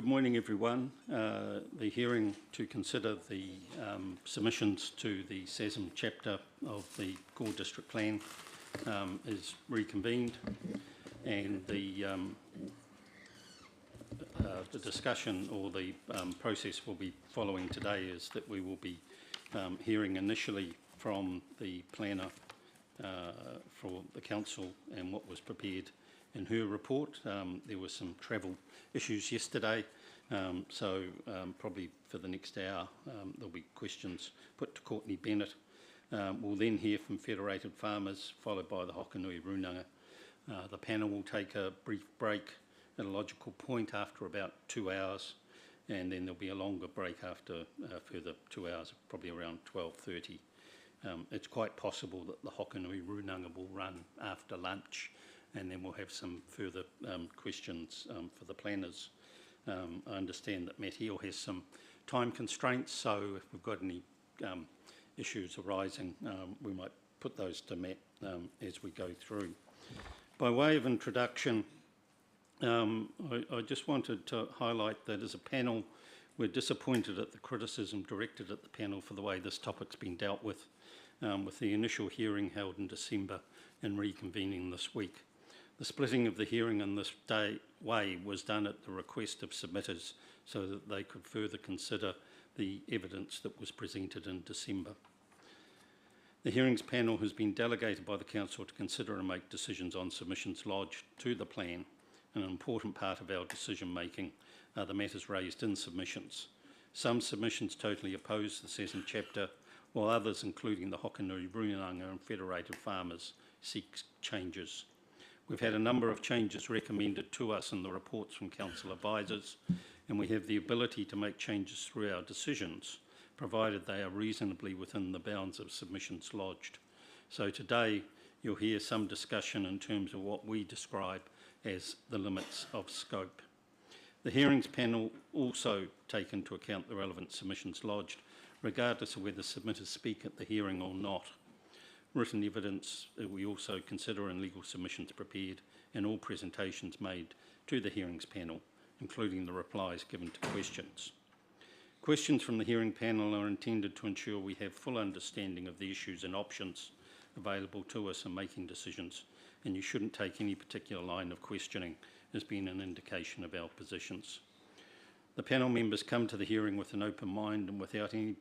Good morning, everyone. The hearing to consider the submissions to the SASM chapter of the Gore District Plan is reconvened, and the discussion or the process we'll be following today is that we will be hearing initially from the planner for the council and what was prepared in her report. There were some travel issues yesterday, so probably for the next hour there'll be questions put to Courtney Bennett. We'll then hear from Federated Farmers, followed by the Hokanui Runanga. The panel will take a brief break at a logical point after about 2 hours, and then there'll be a longer break after a further 2 hours, probably around 12:30. It's quite possible that the Hokanui Runanga will run after lunch, and then we'll have some further questions for the planners. I understand that Matt Hill has some time constraints, so if we've got any issues arising, we might put those to Matt as we go through. By way of introduction, I just wanted to highlight that as a panel, we're disappointed at the criticism directed at the panel for the way this topic's been dealt with the initial hearing held in December and reconvening this week. The splitting of the hearing in this way was done at the request of submitters so that they could further consider the evidence that was presented in December. The hearings panel has been delegated by the Council to consider and make decisions on submissions lodged to the plan. An important part of our decision making are the matters raised in submissions. Some submissions totally oppose the SASM chapter, while others, including the Hokanui Runanga and Federated Farmers, seek changes. We've had a number of changes recommended to us in the reports from council advisors, and we have the ability to make changes through our decisions, provided they are reasonably within the bounds of submissions lodged. So today you'll hear some discussion in terms of what we describe as the limits of scope. The hearings panel also take into account the relevant submissions lodged, regardless of whether submitters speak at the hearing or not. Written evidence we also consider in legal submissions prepared and all presentations made to the hearings panel, including the replies given to questions. Questions from the hearing panel are intended to ensure we have full understanding of the issues and options available to us in making decisions, and you shouldn't take any particular line of questioning as being an indication of our positions. The panel members come to the hearing with an open mind and without any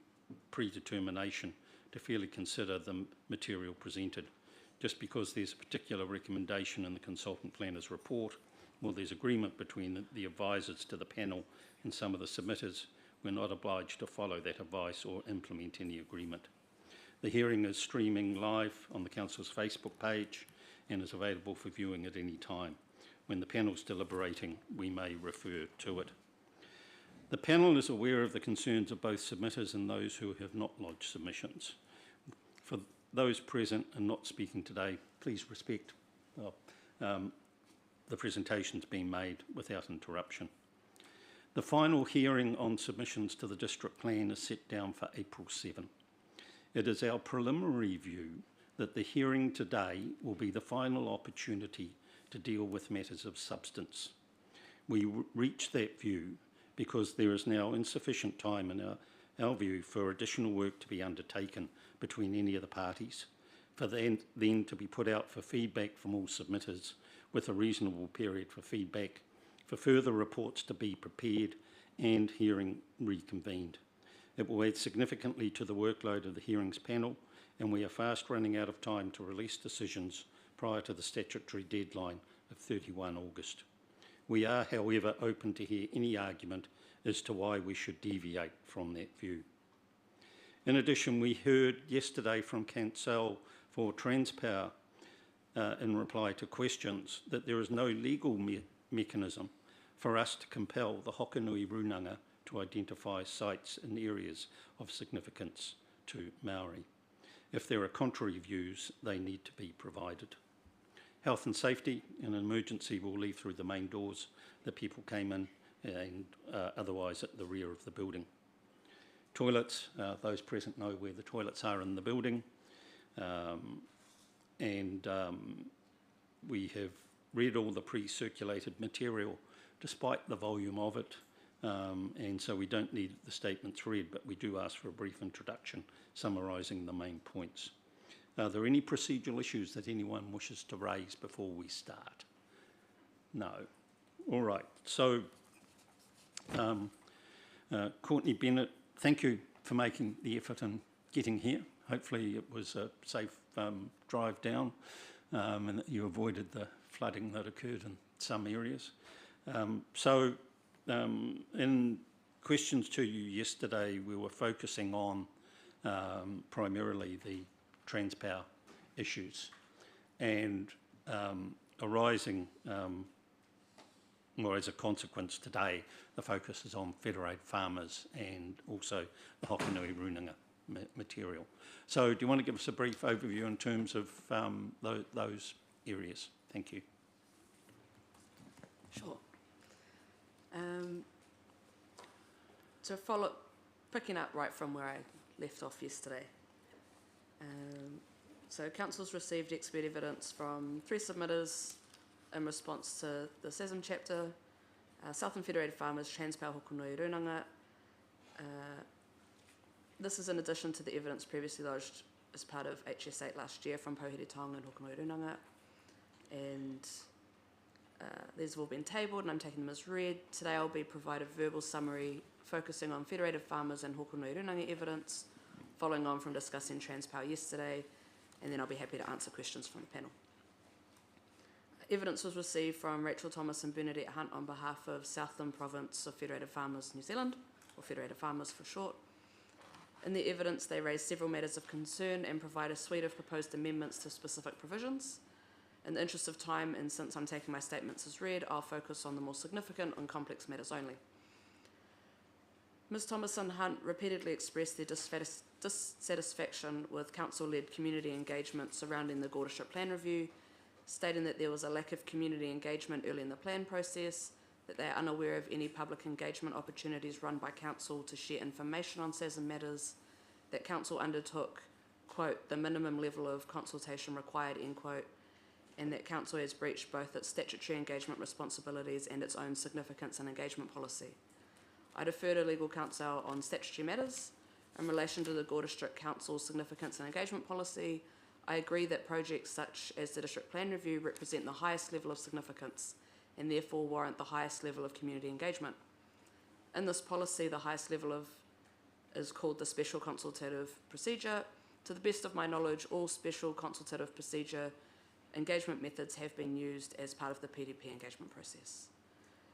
predetermination to fairly consider the material presented. Just because there's a particular recommendation in the consultant planner's report, or there's agreement between the advisors to the panel and some of the submitters, we're not obliged to follow that advice or implement any agreement. The hearing is streaming live on the Council's Facebook page and is available for viewing at any time. When the panel's deliberating, we may refer to it. The panel is aware of the concerns of both submitters and those who have not lodged submissions. For those present and not speaking today, please respect the presentations being made without interruption. The final hearing on submissions to the district plan is set down for April 7. It is our preliminary view that the hearing today will be the final opportunity to deal with matters of substance. We reach that view because there is now insufficient time in our view for additional work to be undertaken between any of the parties, for then to be put out for feedback from all submitters with a reasonable period for feedback, for further reports to be prepared and hearing reconvened. It will add significantly to the workload of the hearings panel, and we are fast running out of time to release decisions prior to the statutory deadline of 31 August. We are, however, open to hear any argument as to why we should deviate from that view. In addition, we heard yesterday from Council for Transpower in reply to questions that there is no legal mechanism for us to compel the Hokanui Runanga to identify sites in areas of significance to Maori. If there are contrary views, they need to be provided. Health and safety and emergency will leave through the main doors that people came in and otherwise at the rear of the building. Toilets, those present know where the toilets are in the building, and we have read all the pre-circulated material. Despite the volume of it, and so we don't need the statements read, but we do ask for a brief introduction summarising the main points. Are there any procedural issues that anyone wishes to raise before we start? No. All right. So, Courtney Bennett, thank you for making the effort in getting here. Hopefully it was a safe drive down and that you avoided the flooding that occurred in some areas. In questions to you yesterday, we were focusing on primarily the Transpower issues and arising, or as a consequence today, the focus is on Federated Farmers and also the Hokonui Runanga material. So do you want to give us a brief overview in terms of those areas? Thank you. Sure. So picking up right from where I left off yesterday. So Council's received expert evidence from 3 submitters in response to the SESM chapter, Southern Federated Farmers, Transpower Hokonui Runanga. This is in addition to the evidence previously lodged as part of HS8 last year from Pouhere Taonga and Hokonui Runanga. And these have all been tabled and I'm taking them as read. Today I'll be provided a verbal summary focusing on Federated Farmers and Hokonui Runanga evidence, following on from discussing Transpower yesterday, and then I'll be happy to answer questions from the panel. Evidence was received from Rachel Thomas and Bernadette Hunt on behalf of Southern Province of Federated Farmers New Zealand, or Federated Farmers for short. In their evidence, they raised several matters of concern and provide a suite of proposed amendments to specific provisions. In the interest of time, and since I'm taking my statements as read, I'll focus on the more significant and complex matters only. Ms Thomas and Hunt repeatedly expressed their dissatisfaction with council-led community engagement surrounding the Gordership Plan Review, stating that there was a lack of community engagement early in the plan process, that they are unaware of any public engagement opportunities run by council to share information on SESM matters, that council undertook, quote, the minimum level of consultation required, end quote, and that council has breached both its statutory engagement responsibilities and its own significance and engagement policy. I defer to legal counsel on statutory matters. In relation to the Gore District Council's significance and engagement policy, I agree that projects such as the District Plan Review represent the highest level of significance and therefore warrant the highest level of community engagement. In this policy, the highest level is called the Special Consultative Procedure. To the best of my knowledge, all Special Consultative Procedure engagement methods have been used as part of the PDP engagement process.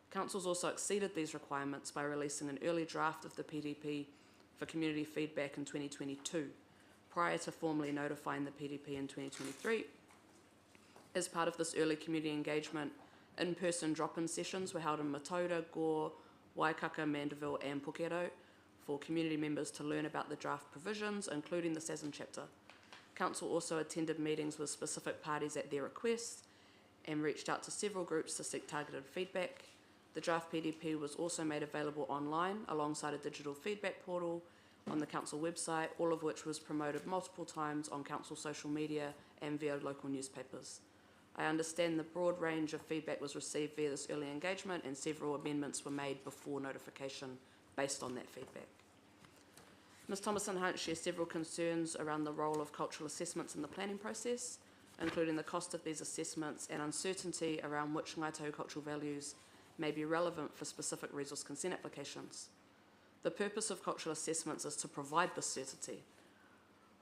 Council's also exceeded these requirements by releasing an early draft of the PDP for community feedback in 2022, prior to formally notifying the PDP in 2023. As part of this early community engagement, in-person drop-in sessions were held in Matoda, Gore, Waikaka, Mandeville and Pukero for community members to learn about the draft provisions, including the SESM chapter. Council also attended meetings with specific parties at their request and reached out to several groups to seek targeted feedback. The draft PDP was also made available online alongside a digital feedback portal on the council website, all of which was promoted multiple times on council social media and via local newspapers. I understand the broad range of feedback was received via this early engagement and several amendments were made before notification based on that feedback. Ms Thomas and Hunt shares several concerns around the role of cultural assessments in the planning process, including the cost of these assessments and uncertainty around which Ngāi Tahu cultural values may be relevant for specific resource consent applications. The purpose of cultural assessments is to provide this certainty.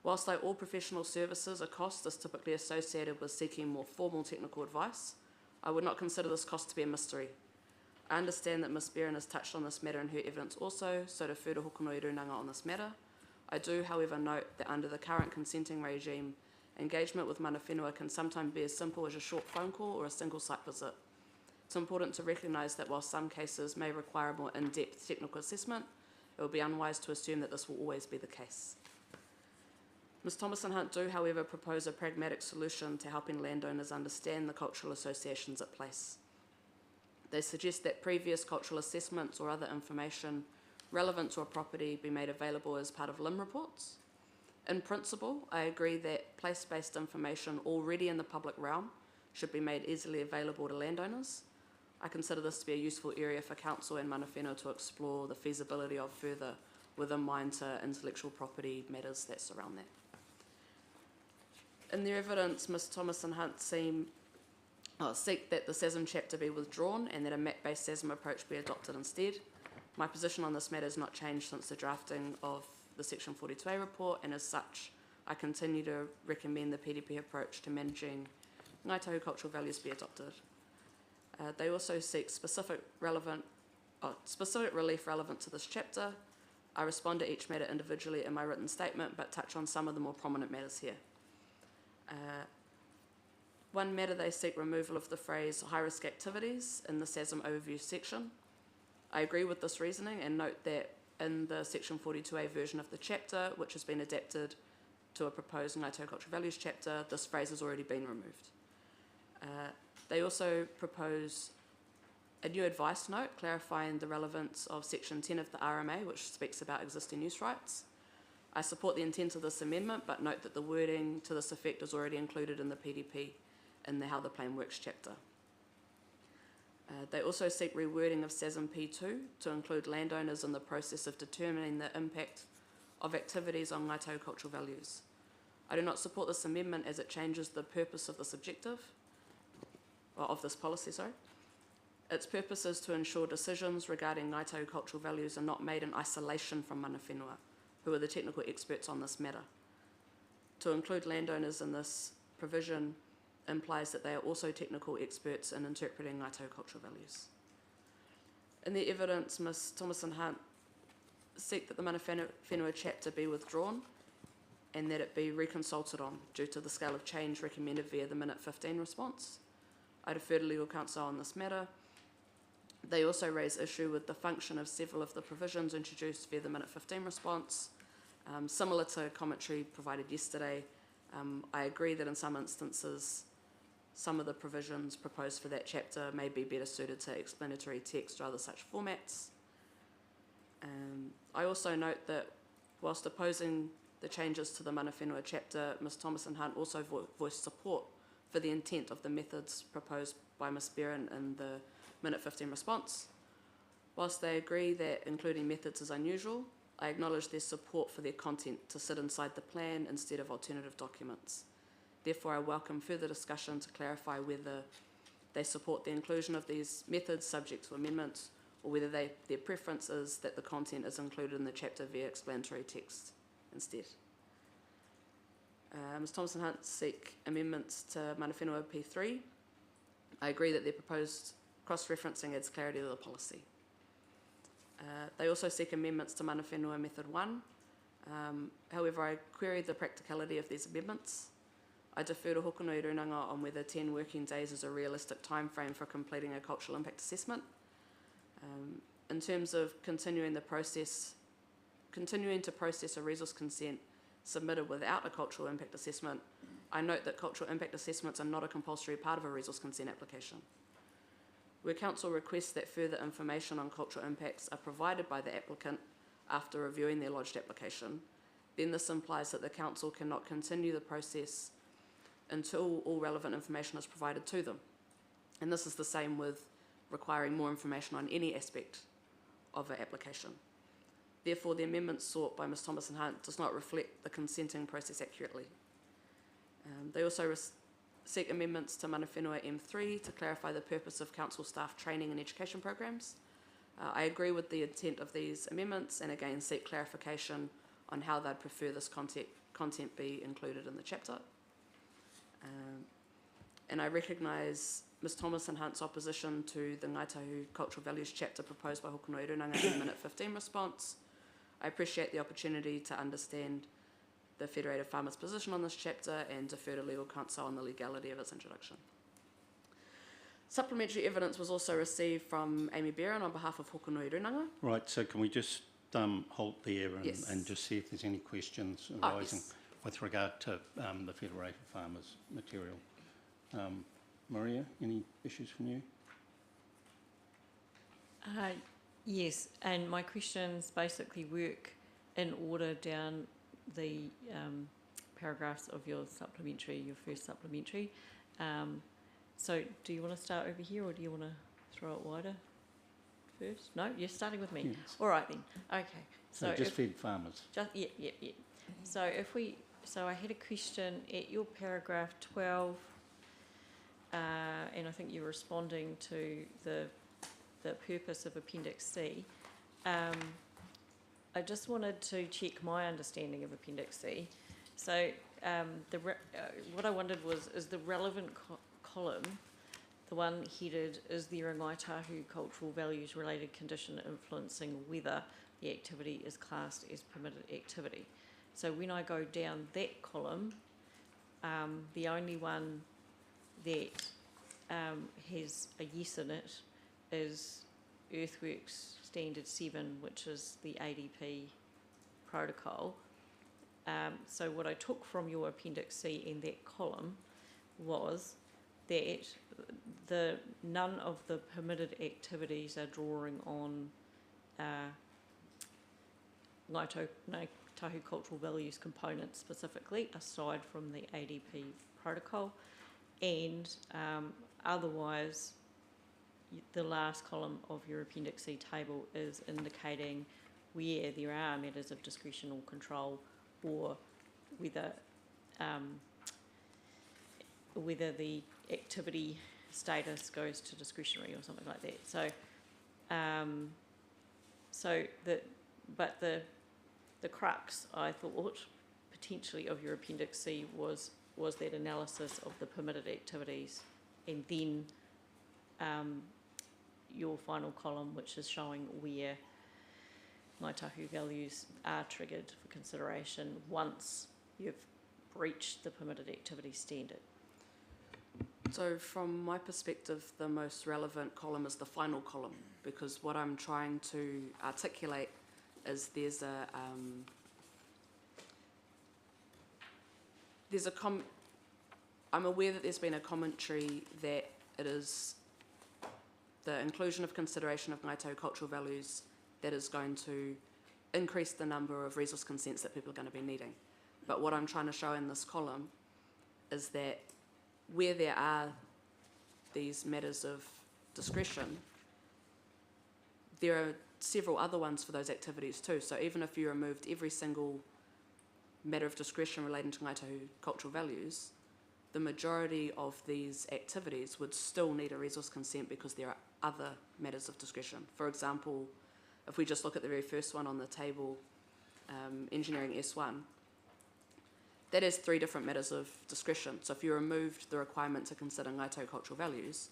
Whilst like all professional services, a cost is typically associated with seeking more formal technical advice, I would not consider this cost to be a mystery. I understand that Ms Barron has touched on this matter in her evidence also, so defer to Hokonui Runanga on this matter. I do, however, note that under the current consenting regime, engagement with mana whenua can sometimes be as simple as a short phone call or a single site visit. It's important to recognise that while some cases may require a more in-depth technical assessment, it would be unwise to assume that this will always be the case. Ms Thomas and Hunt do, however, propose a pragmatic solution to helping landowners understand the cultural associations at place. They suggest that previous cultural assessments or other information relevant to a property be made available as part of LIM reports. In principle, I agree that place-based information already in the public realm should be made easily available to landowners. I consider this to be a useful area for council and mana whenua to explore the feasibility of further within mine to intellectual property matters that surround that. In their evidence, Ms Thomas and Hunt seek that the SASM chapter be withdrawn and that a map-based SASM approach be adopted instead. My position on this matter has not changed since the drafting of the Section 42A report, and as such, I continue to recommend the PDP approach to managing Ngāi Tahu cultural values be adopted. They also seek specific relief relevant to this chapter. I respond to each matter individually in my written statement, but touch on some of the more prominent matters here. One matter, they seek removal of the phrase high-risk activities in the SASM overview section. I agree with this reasoning and note that in the Section 42A version of the chapter, which has been adapted to a proposed Ngāi Tahu cultural values chapter, this phrase has already been removed. They also propose a new advice note clarifying the relevance of Section 10 of the RMA, which speaks about existing use rights. I support the intent of this amendment, but note that the wording to this effect is already included in the PDP in the How the Plan Works chapter. They also seek rewording of SASM P2 to include landowners in the process of determining the impact of activities on Ngāi Tahu cultural values. I do not support this amendment as it changes the purpose of this policy. Its purpose is to ensure decisions regarding Ngāi Tahu cultural values are not made in isolation from mana whenua, who are the technical experts on this matter. To include landowners in this provision implies that they are also technical experts in interpreting Ngāi Tahu cultural values. In the evidence, Ms Thomas and Hunt seek that the mana whenua chapter be withdrawn and that it be reconsulted on due to the scale of change recommended via the Minute 15 response. I defer to legal counsel on this matter. They also raise issue with the function of several of the provisions introduced via the Minute 15 response. Similar to commentary provided yesterday, I agree that in some instances, some of the provisions proposed for that chapter may be better suited to explanatory text or other such formats. I also note that whilst opposing the changes to the mana whenua chapter, Ms Thomas and Hunt also voiced support for the intent of the methods proposed by Ms Barron in the Minute 15 response. Whilst they agree that including methods is unusual, I acknowledge their support for their content to sit inside the plan instead of alternative documents. Therefore, I welcome further discussion to clarify whether they support the inclusion of these methods subject to amendments or whether their preference is that the content is included in the chapter via explanatory text instead. Ms Thomas and Hunt seek amendments to mana whenua P3. I agree that their proposed cross-referencing adds clarity to the policy. They also seek amendments to mana whenua method 1. However, I query the practicality of these amendments. I defer to Hokonui Runanga on whether 10 working days is a realistic time frame for completing a cultural impact assessment. In terms of continuing to process a resource consent submitted without a cultural impact assessment, I note that cultural impact assessments are not a compulsory part of a resource consent application. Where council requests that further information on cultural impacts are provided by the applicant after reviewing their lodged application, then this implies that the council cannot continue the process until all relevant information is provided to them. And this is the same with requiring more information on any aspect of an application. Therefore, the amendment sought by Ms Thomas and Hunt does not reflect the consenting process accurately. They also seek amendments to mana whenua M3 to clarify the purpose of council staff training and education programs. I agree with the intent of these amendments and again seek clarification on how they'd prefer this content be included in the chapter. And I recognise Ms Thomas and Hunt's opposition to the Ngāi Tahu cultural values chapter proposed by Hokonui Runanga in the Minute 15 response. I appreciate the opportunity to understand the Federated Farmers' position on this chapter and defer to legal counsel on the legality of its introduction. Supplementary evidence was also received from Amy Barron on behalf of Hokonui Runanga. Right, so can we just halt there and, Yes. and just see if there's any questions Oh, arising yes. with regard to the Federated Farmers material? Maria, any issues from you? Yes, and my questions basically work in order down the paragraphs of your supplementary, your first supplementary. So do you want to start over here or do you want to throw it wider first? No, you're starting with me. Yes. All right then. Okay. So just fed farmers. Yeah. So so I had a question at your paragraph 12, and I think you're responding to the purpose of Appendix C. I just wanted to check my understanding of Appendix C. So what I wondered is the relevant column, the one headed, is there a Ngāi Tahu cultural values related condition influencing whether the activity is classed as permitted activity? So when I go down that column, the only one that has a yes in it is Earthworks Standard 7, which is the ADP protocol. So what I took from your Appendix C in that column was that none of the permitted activities are drawing on Ngāi Tahu cultural values component specifically, aside from the ADP protocol, and otherwise the last column of your Appendix C table is indicating where there are matters of discretion or control, or whether the activity status goes to discretionary or something like that. So, the crux, I thought, potentially of your Appendix C was that analysis of the permitted activities, and then your final column, which is showing where Ngāi Tahu values are triggered for consideration once you've breached the permitted activity standard. So from my perspective, the most relevant column is the final column, because what I'm trying to articulate is I'm aware that there's been a commentary that it is the inclusion of consideration of Ngāi Tahu cultural values that is going to increase the number of resource consents that people are going to be needing. But what I'm trying to show in this column is that where there are these matters of discretion, there are several other ones for those activities too. So even if you removed every single matter of discretion relating to Ngāi Tahu cultural values, the majority of these activities would still need a resource consent because there are other matters of discretion. For example, if we just look at the very first one on the table, engineering S1, that has 3 different matters of discretion. So if you removed the requirement to consider Ngāi Tahu cultural values,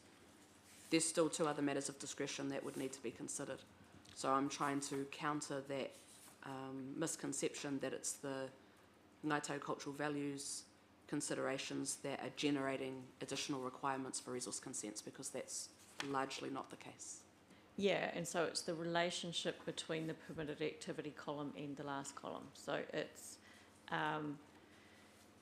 there's still 2 other matters of discretion that would need to be considered. So I'm trying to counter that misconception that it's the Ngāi Tahu cultural values considerations that are generating additional requirements for resource consents, because that's largely not the case. Yeah, and so it's the relationship between the permitted activity column and the last column. So it's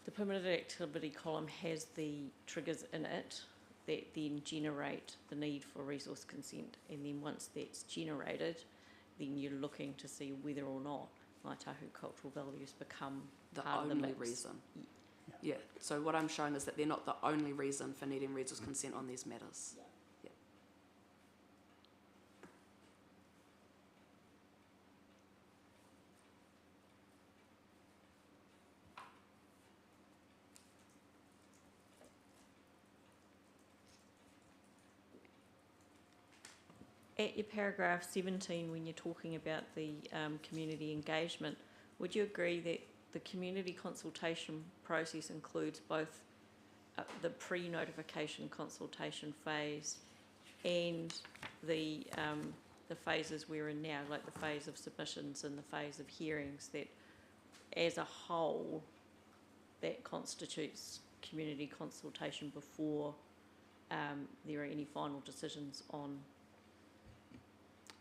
the permitted activity column has the triggers in it that then generate the need for resource consent, and then once that's generated, then you're looking to see whether or not Ngāi Tahu cultural values become The part of the only mix. reason. Yeah, so what I'm showing is that they're not the only reason for needing resource consent on these matters. Yeah. At your paragraph 17, when you're talking about the community engagement, would you agree that the community consultation process includes both the pre-notification consultation phase and the phases we're in now, like the phase of submissions and the phase of hearings, that as a whole, that constitutes community consultation before there are any final decisions on?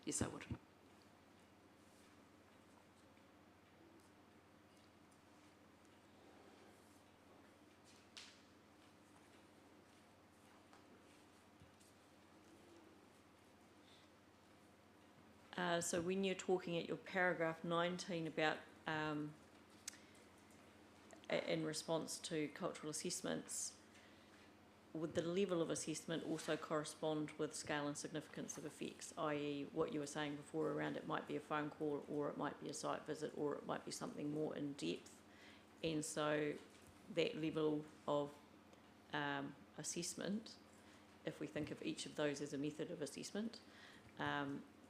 Yes, I would. So when you're talking at your paragraph 19 about in response to cultural assessments, would the level of assessment also correspond with scale and significance of effects, i.e. what you were saying before around it might be a phone call, or it might be a site visit, or it might be something more in depth, and so that level of assessment, if we think of each of those as a method of assessment,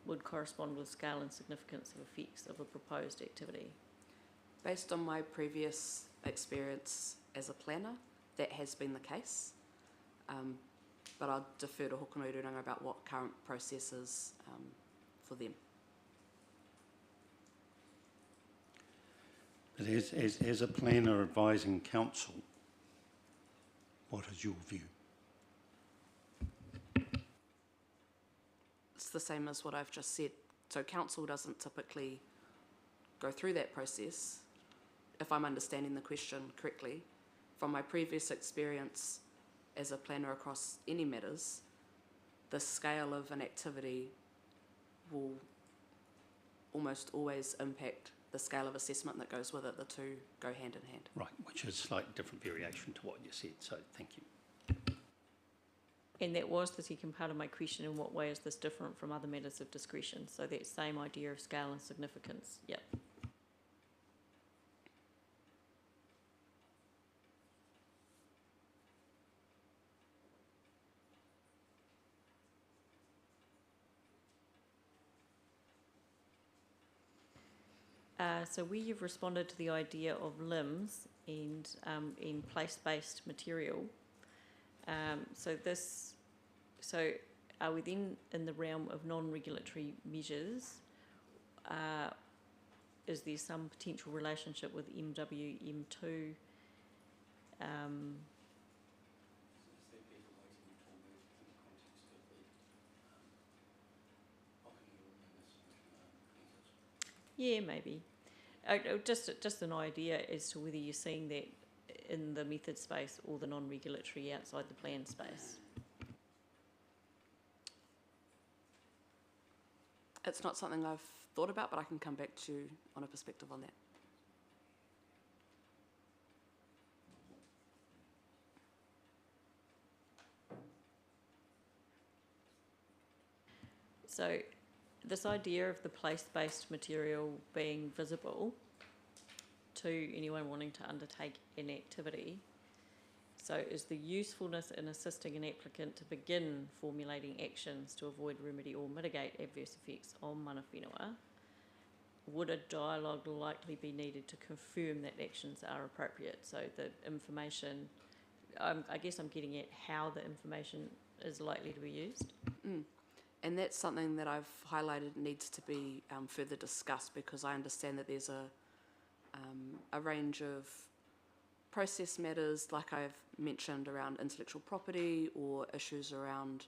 would correspond with scale and significance of effects of a proposed activity. Based on my previous experience as a planner, that has been the case. But I'll defer to Hokonui about what current process is for them. But as a planner advising council, what is your view? It's the same as what I've just said. So council doesn't typically go through that process, if I'm understanding the question correctly. From my previous experience as a planner across any matters, the scale of an activity will almost always impact the scale of assessment that goes with it. The two go hand in hand. Right, which is slight different variation to what you said, so thank you. And that was the second part of my question, in what way is this different from other matters of discretion? So that same idea of scale and significance, yep. So where you've responded to the idea of limbs and in place-based material, so are we then in the realm of non-regulatory measures? Is there some potential relationship with MW, M2? Yeah, maybe. Just an idea as to whether you're seeing that in the method space or the non-regulatory outside the plan space. It's not something I've thought about, but I can come back to you on a perspective on that. So this idea of the place-based material being visible to anyone wanting to undertake an activity, so is the usefulness in assisting an applicant to begin formulating actions to avoid, remedy or mitigate adverse effects on mana whenua, would a dialogue likely be needed to confirm that actions are appropriate? So the information, I guess I'm getting at how the information is likely to be used. And that's something that I've highlighted needs to be further discussed, because I understand that there's a range of process matters, like I've mentioned, around intellectual property or issues around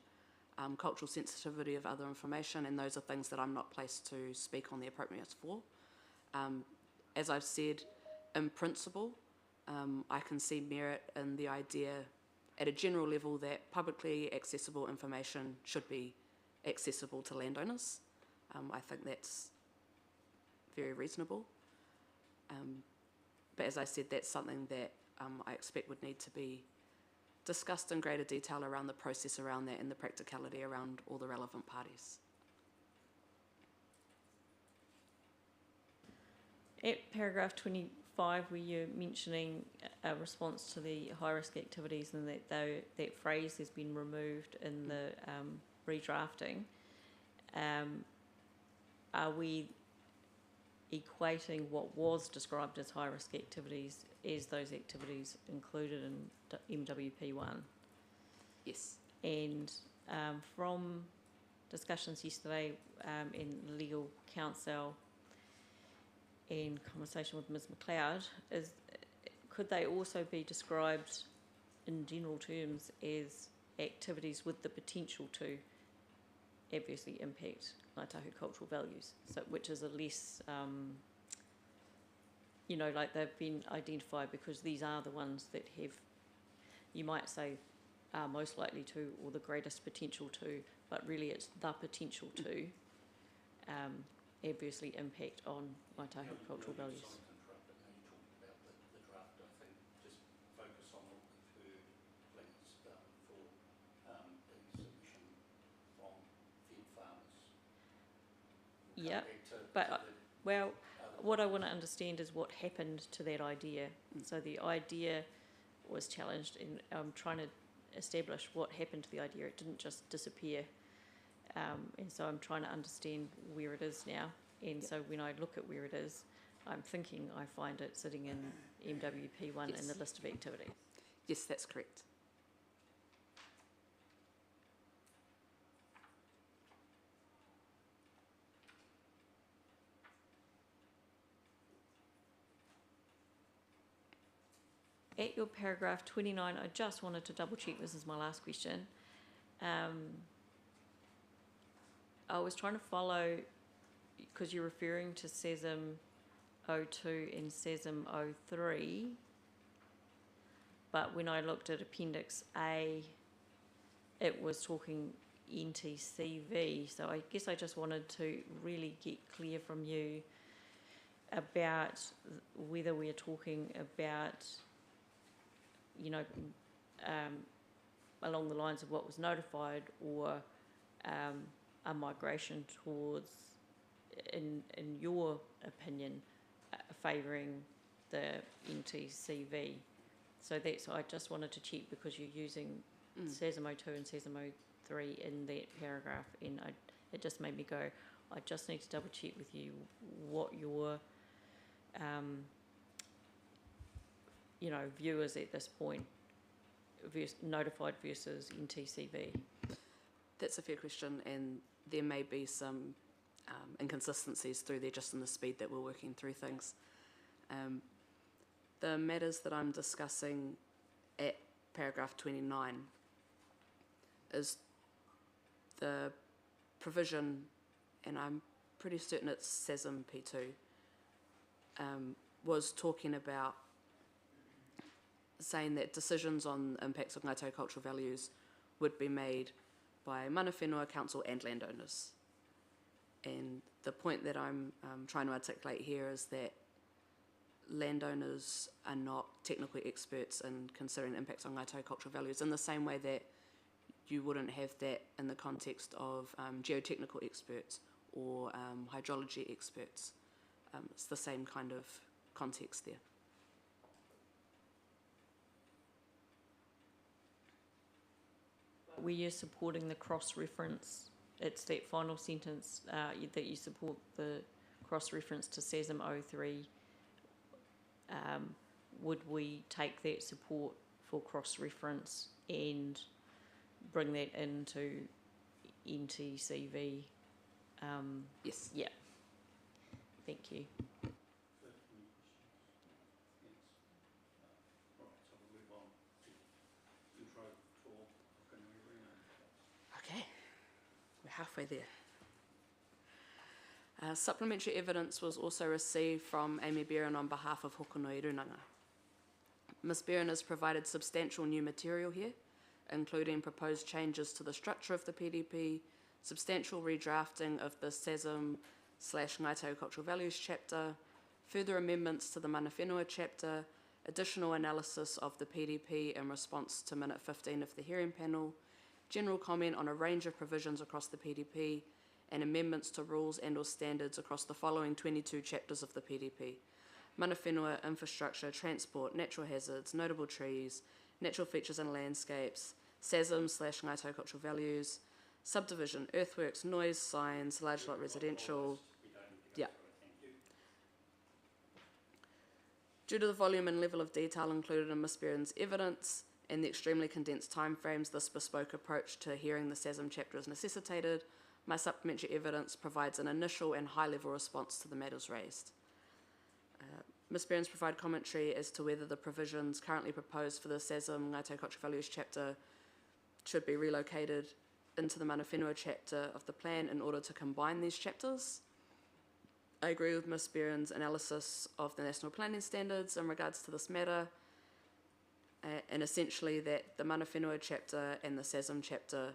cultural sensitivity of other information, and those are things that I'm not placed to speak on the appropriateness for. As I've said, in principle, I can see merit in the idea at a general level that publicly accessible information should be accessible to landowners. I think that's very reasonable. But as I said, that's something that I expect would need to be discussed in greater detail around the process around that and the practicality around all the relevant parties. At paragraph 25, where you're mentioning a response to the high-risk activities and that phrase has been removed in the redrafting, are we equating what was described as high-risk activities as those activities included in MWP1? Yes. And from discussions yesterday in legal counsel and conversation with Ms McLeod, could they also be described in general terms as activities with the potential to adversely impact Ngāi Tahu cultural values, so which is a less, like they've been identified because these are the ones that have, you might say, are most likely to, or the greatest potential to, but really it's the potential to adversely impact on Ngāi Tahu cultural values. Sorry to interrupt, but now you're talking about the draft, I think just focus on what we've heard, please, Yeah, but, well, what I want to understand is what happened to that idea. So the idea was challenged, and I'm trying to establish what happened to the idea. It didn't just disappear. And so I'm trying to understand where it is now. And so when I look at where it is, I'm thinking I find it sitting in MWP1 in Yes. the list of activities. Yes, that's correct. At your paragraph 29, I just wanted to double check, this is my last question. I was trying to follow, because you're referring to SESM 02 and SESM 03, but when I looked at Appendix A, it was talking NTCV, so I guess I just wanted to really get clear from you about whether we're talking about, you know, along the lines of what was notified, or a migration towards, in your opinion, favouring the NTCV. So that's, I just wanted to check, because you're using SESM 02 and SESM 03 in that paragraph, and it just made me go, I just need to double check with you what your you know, view is at this point, notified versus NTCV. That's a fair question, and there may be some inconsistencies through there just in the speed that we're working through things. The matters that I'm discussing at paragraph 29 is the provision, and I'm pretty certain it's SESM P2, was talking about saying that decisions on impacts of Ngāi Tahu cultural values would be made by mana whenua, council and landowners. And the point that I'm trying to articulate here is that landowners are not technically experts in considering impacts on Ngāi Tahu cultural values, in the same way that you wouldn't have that in the context of geotechnical experts or hydrology experts. It's the same kind of context there. Were you supporting the cross-reference? It's that final sentence that you support the cross-reference to SESM 03. Would we take that support for cross-reference and bring that into NTCV? Yes. Yeah. Thank you. Okay, we're halfway there. Supplementary evidence was also received from Amy Beran on behalf of Hokonui Runanga. Ms Beran has provided substantial new material here, including proposed changes to the structure of the PDP, substantial redrafting of the SESM/Ngāi Tahu Cultural Values chapter, further amendments to the mana whenua chapter, additional analysis of the PDP in response to minute 15 of the hearing panel, general comment on a range of provisions across the PDP, and amendments to rules and or standards across the following 22 chapters of the PDP: mana whenua, infrastructure, transport, natural hazards, notable trees, natural features and landscapes, SASM/Ngāi Tahu Cultural Values, subdivision, earthworks, noise, signs, large lot residential. Yeah. Due to the volume and level of detail included in Ms Beran's evidence and the extremely condensed timeframes, this bespoke approach to hearing the SASM chapter is necessitated. My supplementary evidence provides an initial and high-level response to the matters raised. Ms Beran's provide commentary as to whether the provisions currently proposed for the SASM Ngāi Tahu Cultural Values chapter should be relocated into the mana whenua chapter of the plan in order to combine these chapters. I agree with Ms Beran's analysis of the National Planning Standards in regards to this matter, and essentially that the mana whenua chapter and the SASM chapter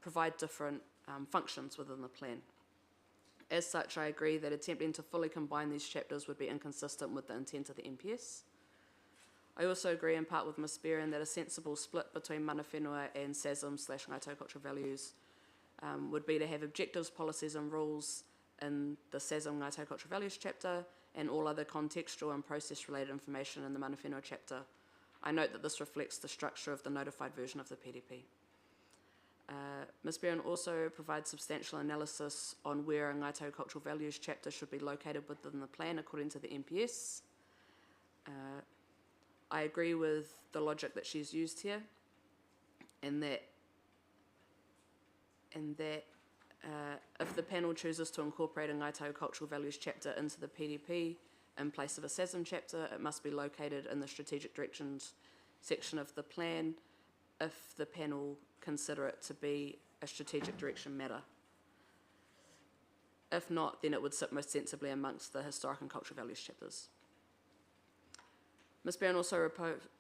provide different functions within the plan. As such, I agree that attempting to fully combine these chapters would be inconsistent with the intent of the NPS. I also agree in part with Ms Beran that a sensible split between mana whenua and SASM/Ngāi Tahu Cultural Values would be to have objectives, policies and rules in the SASM Ngāi Cultural Values chapter and all other contextual and process-related information in the Mana Whenua chapter. I note that this reflects the structure of the notified version of the PDP. Ms. Barron also provides substantial analysis on where a Ngāi Cultural Values chapter should be located within the plan according to the MPS. I agree with the logic that she's used here, and that if the panel chooses to incorporate a Ngāi Cultural Values chapter into the PDP in place of a SASM chapter, it must be located in the strategic directions section of the plan if the panel consider it to be a strategic direction matter. If not, then it would sit most sensibly amongst the historic and cultural values chapters. Ms. Barron also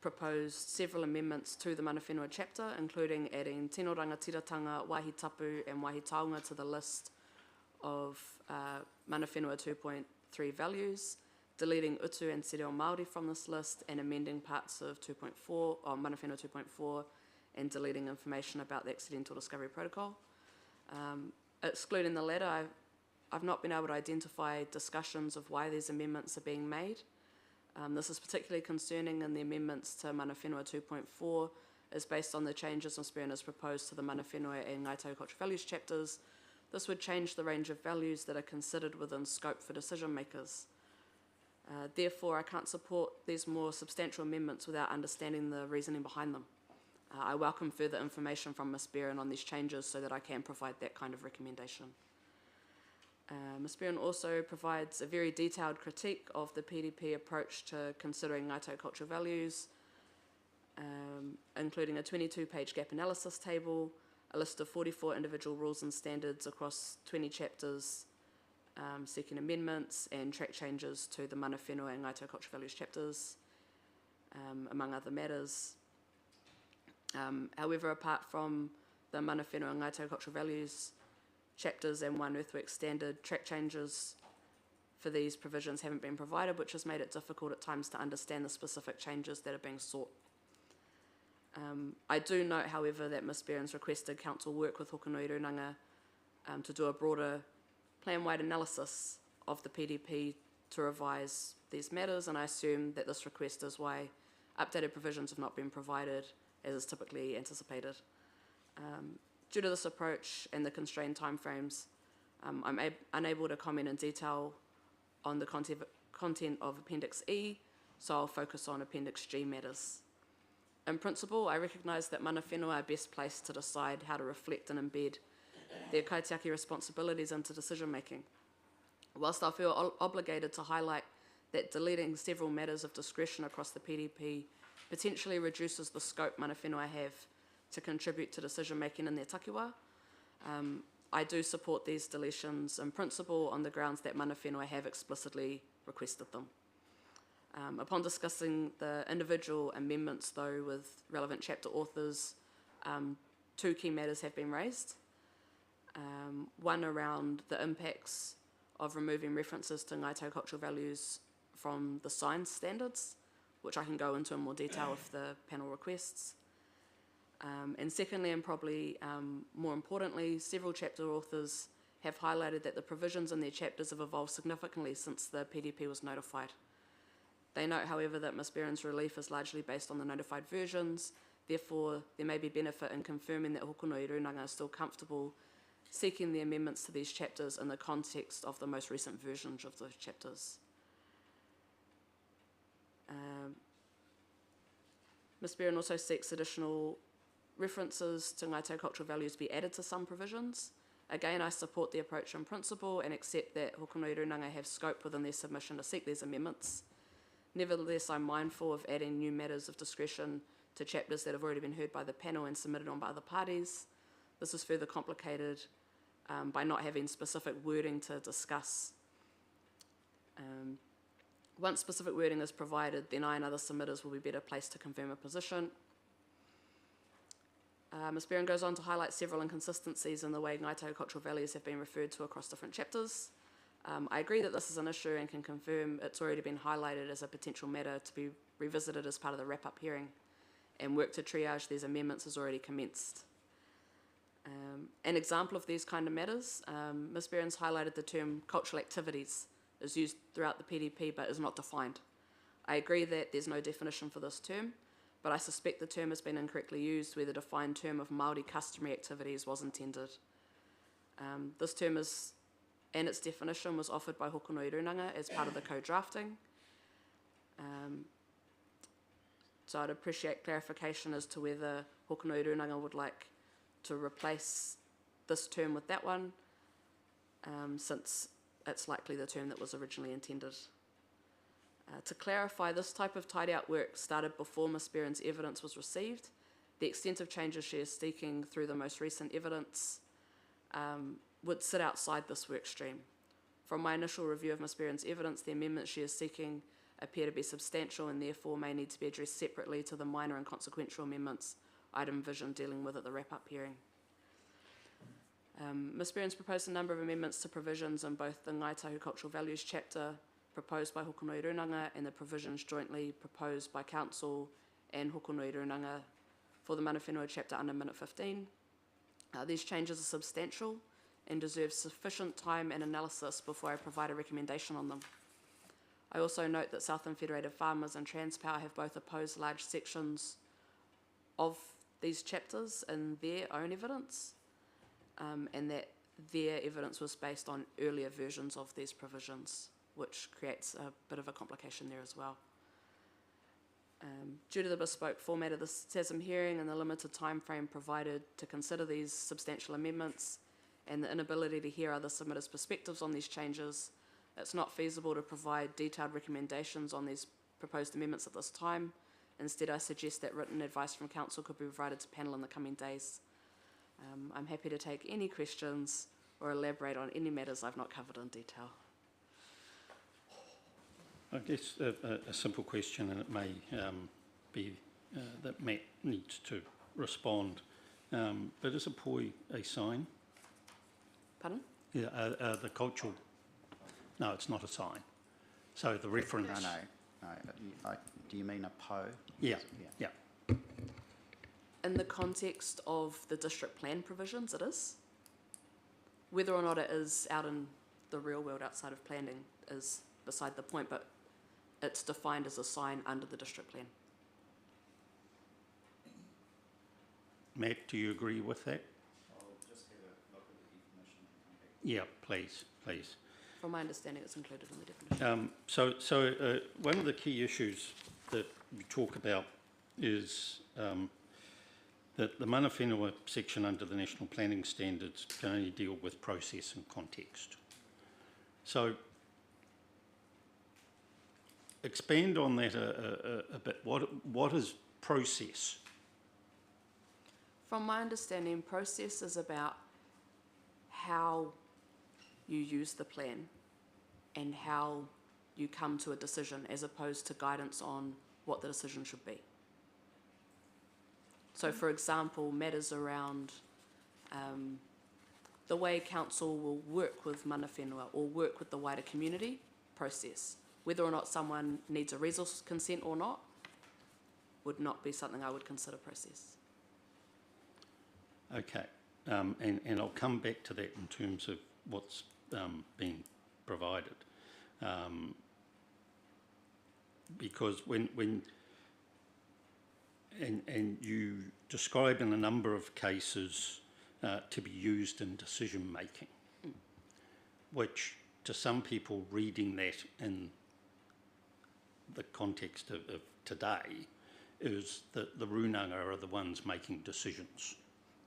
proposed several amendments to the Mana Whenua chapter, including adding Tino Rangatiratanga, Waihi Tapu and Waihi Taonga to the list of Mana Whenua 2.3 values, deleting Utu and Te Reo Māori from this list, and amending parts of 2.4, or Mana Whenua 2.4, and deleting information about the Accidental Discovery Protocol. Excluding the latter, I've not been able to identify discussions of why these amendments are being made. This is particularly concerning in the amendments to Mana Whenua 2.4 is based on the changes Ms. Barron has proposed to the Mana Whenua and Ngāi Tahu Cultural Values chapters. This would change the range of values that are considered within scope for decision makers. Therefore, I can't support these more substantial amendments without understanding the reasoning behind them. I welcome further information from Ms. Barron on these changes so that I can provide that kind of recommendation. Ms. Barron also provides a very detailed critique of the PDP approach to considering Ngāi Tahu cultural values, including a 22-page gap analysis table, a list of 44 individual rules and standards across 20 chapters, seeking amendments and track changes to the Mana Whenua and Ngāi Tahu cultural values chapters, among other matters. However, apart from the Mana Whenua and Ngāi Tahu cultural values chapters and One Earthwork standard, track changes for these provisions haven't been provided, which has made it difficult at times to understand the specific changes that are being sought. I do note, however, that Ms. Barron's requested Council work with Hokonui Runanga to do a broader plan-wide analysis of the PDP to revise these matters, and I assume that this request is why updated provisions have not been provided, as is typically anticipated. Due to this approach and the constrained timeframes, I'm unable to comment in detail on the content of Appendix E, so I'll focus on Appendix G matters. In principle, I recognise that Mana Whenua are best placed to decide how to reflect and embed their kaitiaki responsibilities into decision making. Whilst I feel obligated to highlight that deleting several matters of discretion across the PDP potentially reduces the scope Mana Whenua have to contribute to decision making in their takiwa, I do support these deletions in principle on the grounds that Mana Whenua have explicitly requested them. Upon discussing the individual amendments, though, with relevant chapter authors, two key matters have been raised. One around the impacts of removing references to Ngāi Tahu cultural values from the science standards, which I can go into in more detail if the panel requests. And secondly, and probably more importantly, several chapter authors have highlighted that the provisions in their chapters have evolved significantly since the PDP was notified. They note, however, that Ms. Barron's relief is largely based on the notified versions. Therefore, there may be benefit in confirming that Hokonui Runanga is still comfortable seeking the amendments to these chapters in the context of the most recent versions of those chapters. Ms. Barron also seeks additional references to Ngāi Tahu cultural values be added to some provisions. Again, I support the approach in principle and accept that Hokonui Runanga have scope within their submission to seek these amendments. Nevertheless, I'm mindful of adding new matters of discretion to chapters that have already been heard by the panel and submitted on by other parties. This is further complicated by not having specific wording to discuss. Once specific wording is provided, then I and other submitters will be better placed to confirm a position. Ms. Barron goes on to highlight several inconsistencies in the way Ngāi Tahu cultural values have been referred to across different chapters. I agree that this is an issue and can confirm it's already been highlighted as a potential matter to be revisited as part of the wrap-up hearing, and work to triage these amendments has already commenced. An example of these kind of matters, Ms. Behrens highlighted the term cultural activities is used throughout the PDP but is not defined. I agree that there's no definition for this term, but I suspect the term has been incorrectly used where the defined term of Māori customary activities was intended. This term and its definition was offered by Hokonui Runanga as part of the co-drafting. So I'd appreciate clarification as to whether Hokonui Runanga would like to replace this term with that one, since it's likely the term that was originally intended. To clarify, this type of tidy-out work started before Ms. Behrens' evidence was received. The extent of changes she is seeking through the most recent evidence would sit outside this work stream. From my initial review of Ms. Behrens' evidence, the amendments she is seeking appear to be substantial and therefore may need to be addressed separately to the minor and consequential amendments I'd envisioned dealing with at the wrap-up hearing. Ms. Behrens proposed a number of amendments to provisions in both the Ngāi Tahu Cultural Values chapter proposed by Hokonui Runanga and the provisions jointly proposed by Council and Hokonui Runanga for the Mana Whenua chapter under Minute 15. These changes are substantial and deserve sufficient time and analysis before I provide a recommendation on them. I also note that Southland Federated Farmers and Transpower have both opposed large sections of these chapters in their own evidence, and that their evidence was based on earlier versions of these provisions, which creates a bit of a complication there as well. Due to the bespoke format of the SASM hearing and the limited time frame provided to consider these substantial amendments and the inability to hear other submitters' perspectives on these changes, it's not feasible to provide detailed recommendations on these proposed amendments at this time. Instead, I suggest that written advice from Council could be provided to panel in the coming days. I'm happy to take any questions or elaborate on any matters I've not covered in detail. I guess a simple question, and it may be that Matt needs to respond, but is a poi a sign? Pardon? Yeah, the cultural, no, it's not a sign. So the reference. No. Do you mean a po? Yeah, yeah. In the context of the district plan provisions, it is. Whether or not it is out in the real world outside of planning is beside the point, but it's defined as a sign under the district plan. Matt, do you agree with that? I'll just have a look at the definition and come back. Yeah, please, please. From my understanding, it's included in the definition. So one of the key issues that we talk about is that the Mana Whenua section under the National Planning Standards can only deal with process and context. So expand on that a bit. What is process? From my understanding, process is about how you use the plan and how you come to a decision as opposed to guidance on what the decision should be. So, for example, matters around the way council will work with Mana Whenua or work with the wider community process. Whether or not someone needs a resource consent or not would not be something I would consider process. Okay, and I'll come back to that in terms of what's being provided. Because when you describe in a number of cases to be used in decision making, which to some people reading that in the context of today is that the Runanga are the ones making decisions.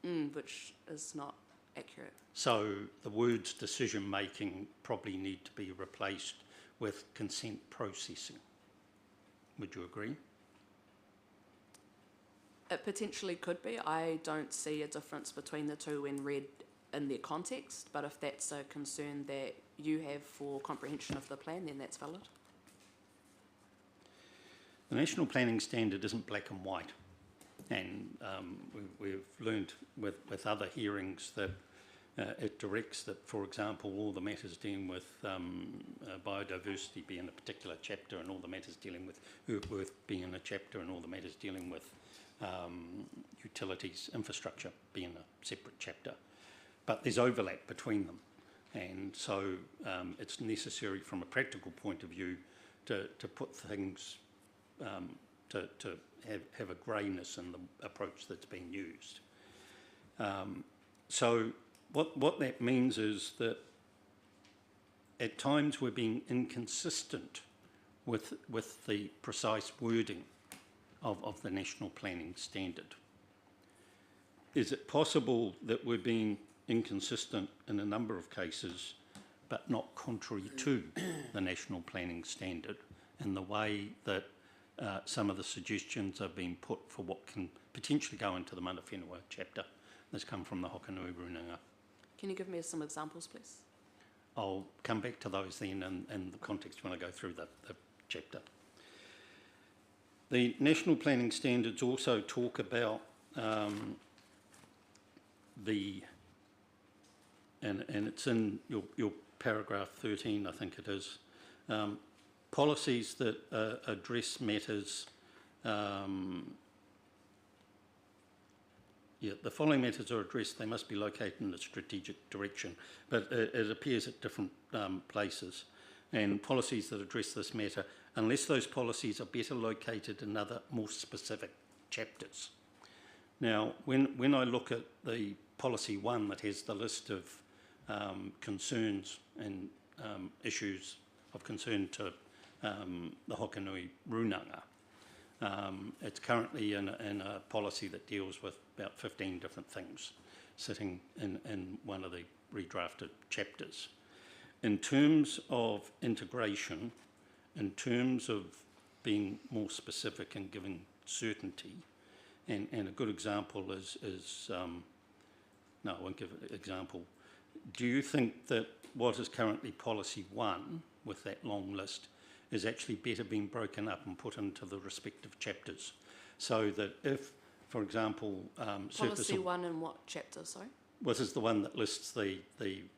Which is not accurate. So the words decision making probably need to be replaced with consent processing. Would you agree? It potentially could be. I don't see a difference between the two when read in their context, but if that's a concern that you have for comprehension of the plan, then that's valid. The National Planning Standard isn't black and white, and we've learned with other hearings that it directs that, for example, all the matters dealing with biodiversity be in a particular chapter, and all the matters dealing with earthwork be in a chapter, and all the matters dealing with utilities infrastructure being a separate chapter. But there's overlap between them, and so it's necessary from a practical point of view to put things, to have a greyness in the approach that's being used. So what that means is that at times we're being inconsistent with the precise wording of the National Planning Standard. Is it possible that we're being inconsistent in a number of cases, but not contrary to the National Planning Standard in the way that some of the suggestions are being put for what can potentially go into the Mana Whenua chapter that's come from the Hokanui Runanga? Can you give me some examples, please? I'll come back to those then in the context when I go through the chapter. The National Planning Standards also talk about and it's in your paragraph 13, I think it is, policies that address matters, the following matters are addressed, they must be located in a strategic direction, but it appears at different places. And policies that address this matter, unless those policies are better located in other more specific chapters. Now, when I look at the policy 1 that has the list of concerns and issues of concern to the Hokanui Runanga, it's currently in a policy that deals with about 15 different things sitting in one of the redrafted chapters. In terms of integration, in terms of being more specific and giving certainty, and a good example is no, I won't give an example. Do you think that what is currently policy 1 with that long list is actually better being broken up and put into the respective chapters, so that if, for example, Policy 1 in what chapter, sorry? This is the one that lists the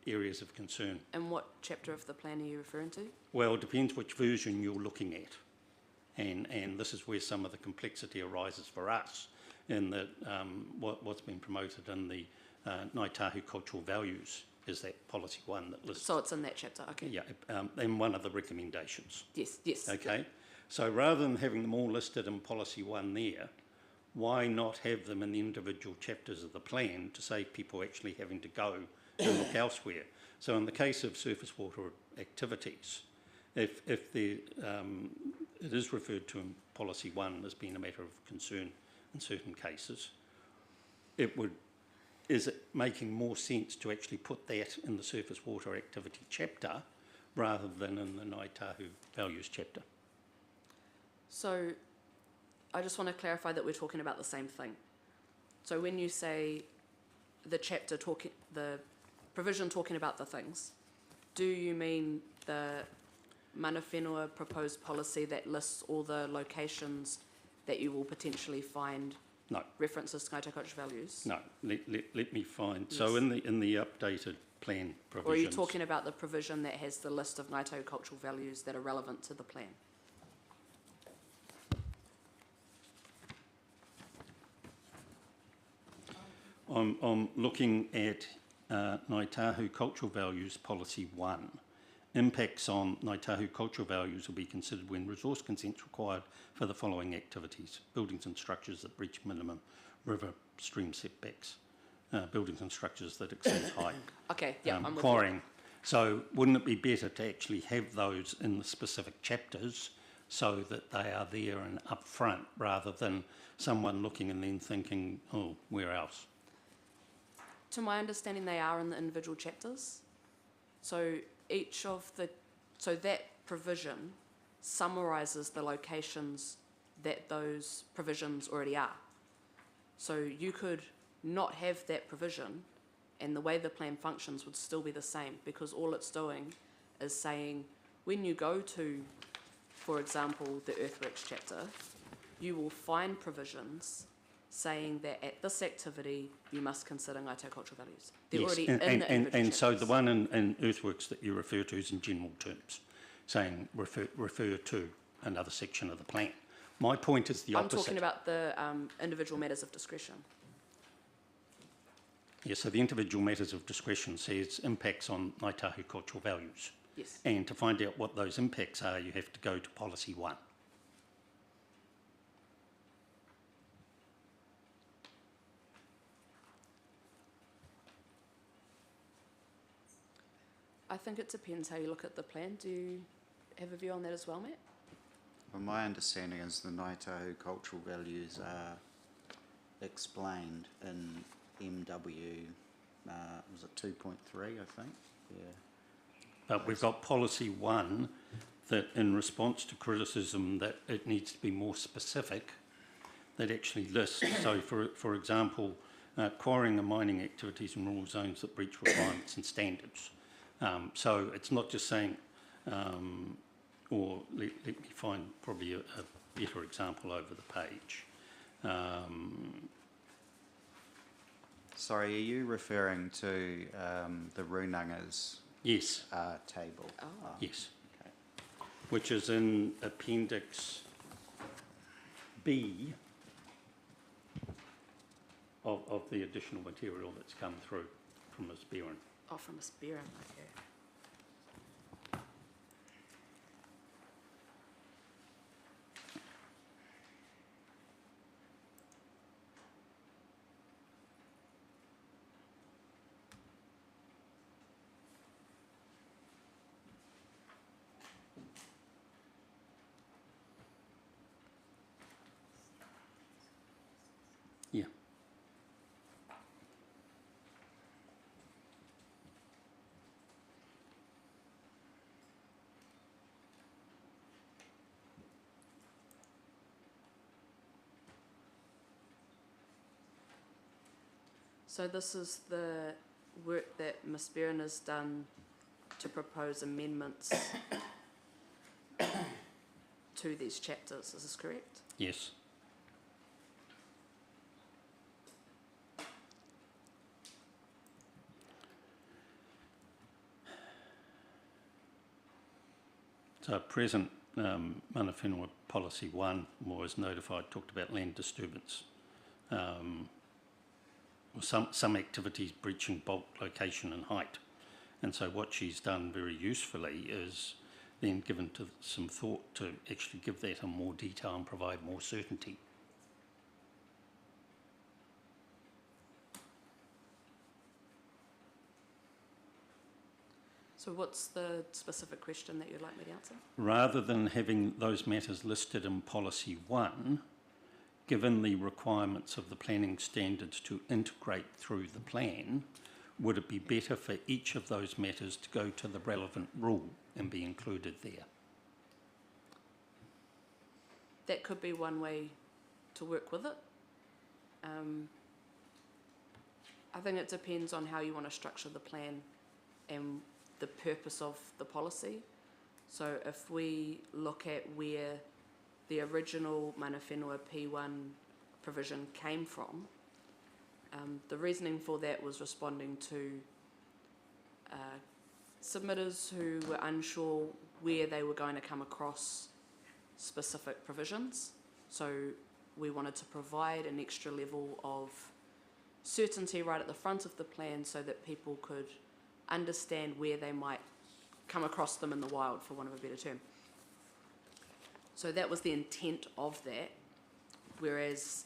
areas of concern. And what chapter of the plan are you referring to? Well, it depends which version you're looking at, and this is where some of the complexity arises for us in that what's been promoted in the Ngāi Tahu cultural values is that policy 1 that lists. So it's in that chapter, okay. Yeah, and one of the recommendations. Yes. Okay, so rather than having them all listed in policy 1 there, why not have them in the individual chapters of the plan to save people actually having to go and look elsewhere? So in the case of surface water activities, if it is referred to in policy 1 as being a matter of concern in certain cases, is it making more sense to actually put that in the surface water activity chapter rather than in the Ngāi Tahu values chapter? So I just want to clarify that we're talking about the same thing. So when you say the provision talking about the things, do you mean the Mana Whenua proposed policy that lists all the locations that you will potentially find No. references to Ngāi Tahu cultural values? No, let me find. Yes. So in the updated plan provisions. Or are you talking about the provision that has the list of Ngāi Tahu cultural values that are relevant to the plan? I'm looking at Ngāi Tahu cultural values policy 1. Impacts on Ngāi Tahu cultural values will be considered when resource consent is required for the following activities: buildings and structures that reach minimum river stream setbacks, buildings and structures that exceed height, Okay, yeah, I'm with you. quarrying. So wouldn't it be better to actually have those in the specific chapters so that they are there and up front rather than someone looking and then thinking, oh, where else? To my understanding, they are in the individual chapters. So that provision summarises the locations that those provisions already are. So you could not have that provision and the way the plan functions would still be the same, because all it's doing is saying when you go to, for example, the earthworks chapter, you will find provisions saying that at this activity you must consider Ngāi Tahu cultural values. They're already in the individual and so chapters. the one in earthworks that you refer to is in general terms, saying refer to another section of the plan. My point is the I'm opposite. talking about the individual matters of discretion. Yeah, so the individual matters of discretion says impacts on Ngāi Tahu cultural values. Yes. And to find out what those impacts are, you have to go to policy 1. I think it depends how you look at the plan. Do you have a view on that as well, Matt? Well, my understanding is the Ngāi Tahu cultural values are explained in MW, was it 2.3, I think? Yeah. But we've got policy 1 that in response to criticism that it needs to be more specific, that actually lists, so for example, quarrying and mining activities in rural zones that breach requirements and standards. So it's not just saying, or let me find probably a better example over the page. Sorry, are you referring to the Runanga's Yes, table? Oh. yes, Okay. which is in Appendix B of the additional material that's come through from Ms. Beran. Oh, from a spear, okay. Yeah. So this is the work that Ms. Beran has done to propose amendments to these chapters, is this correct? Yes. So present Mana Whenua Policy 1 was notified, talked about land disturbance. Or some activities breaching bulk, location and height. And so what she's done very usefully is then given to some thought to actually give that a more detail and provide more certainty. So what's the specific question that you'd like me to answer? Rather than having those matters listed in Policy 1, given the requirements of the planning standards to integrate through the plan, would it be better for each of those matters to go to the relevant rule and be included there? That could be one way to work with it. I think it depends on how you want to structure the plan and the purpose of the policy. So if we look at where the original Mana Whenua P1 provision came from, the reasoning for that was responding to submitters who were unsure where they were going to come across specific provisions. So we wanted to provide an extra level of certainty right at the front of the plan so that people could understand where they might come across them in the wild, for want of a better term. So that was the intent of that, whereas,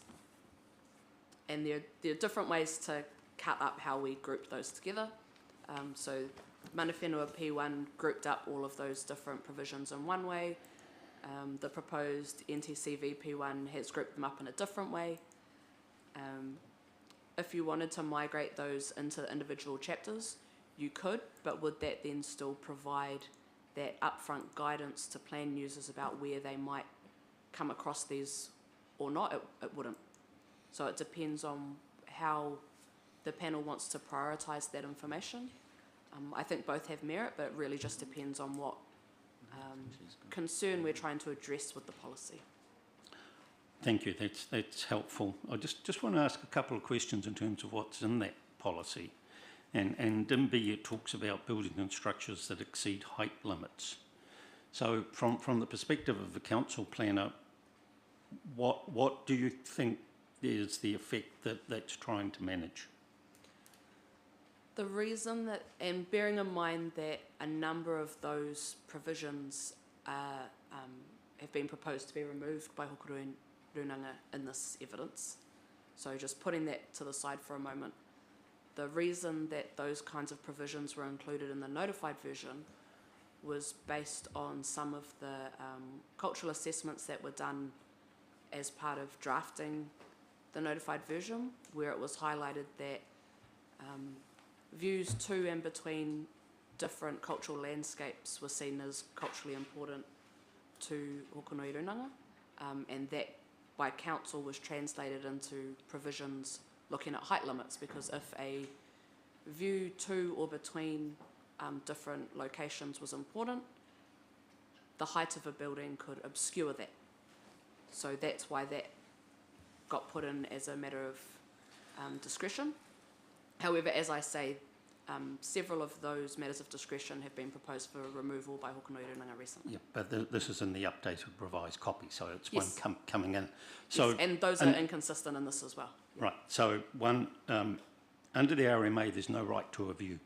and there are different ways to cut up how we group those together. So Mana Whenua P1 grouped up all of those different provisions in one way. The proposed NTCV P1 has grouped them up in a different way. If you wanted to migrate those into individual chapters, you could, but would that then still provide that upfront guidance to plan users about where they might come across these or not? It wouldn't. So it depends on how the panel wants to prioritise that information. I think both have merit, but it really just depends on what concern we're trying to address with the policy. Thank you, that's helpful. I just want to ask a couple of questions in terms of what's in that policy. And in B it talks about buildings and structures that exceed height limits. So from the perspective of the council planner, what do you think is the effect that that's trying to manage? The reason that, and bearing in mind that a number of those provisions have been proposed to be removed by Hokurui Runanga in this evidence, so just putting that to the side for a moment, the reason that those kinds of provisions were included in the notified version was based on some of the cultural assessments that were done as part of drafting the notified version, where it was highlighted that views to and between different cultural landscapes were seen as culturally important to Hokonui Runanga, and that by council was translated into provisions looking at height limits, because if a view to or between different locations was important, the height of a building could obscure that. So that's why that got put in as a matter of discretion. However, as I say, several of those matters of discretion have been proposed for removal by Hokonui Runanga recently. Yeah, but this is in the updated revised copy, so it's Yes. one coming in. So Yes, and those are inconsistent in this as well. Yeah. right, so one, under the RMA, there's no right to a view,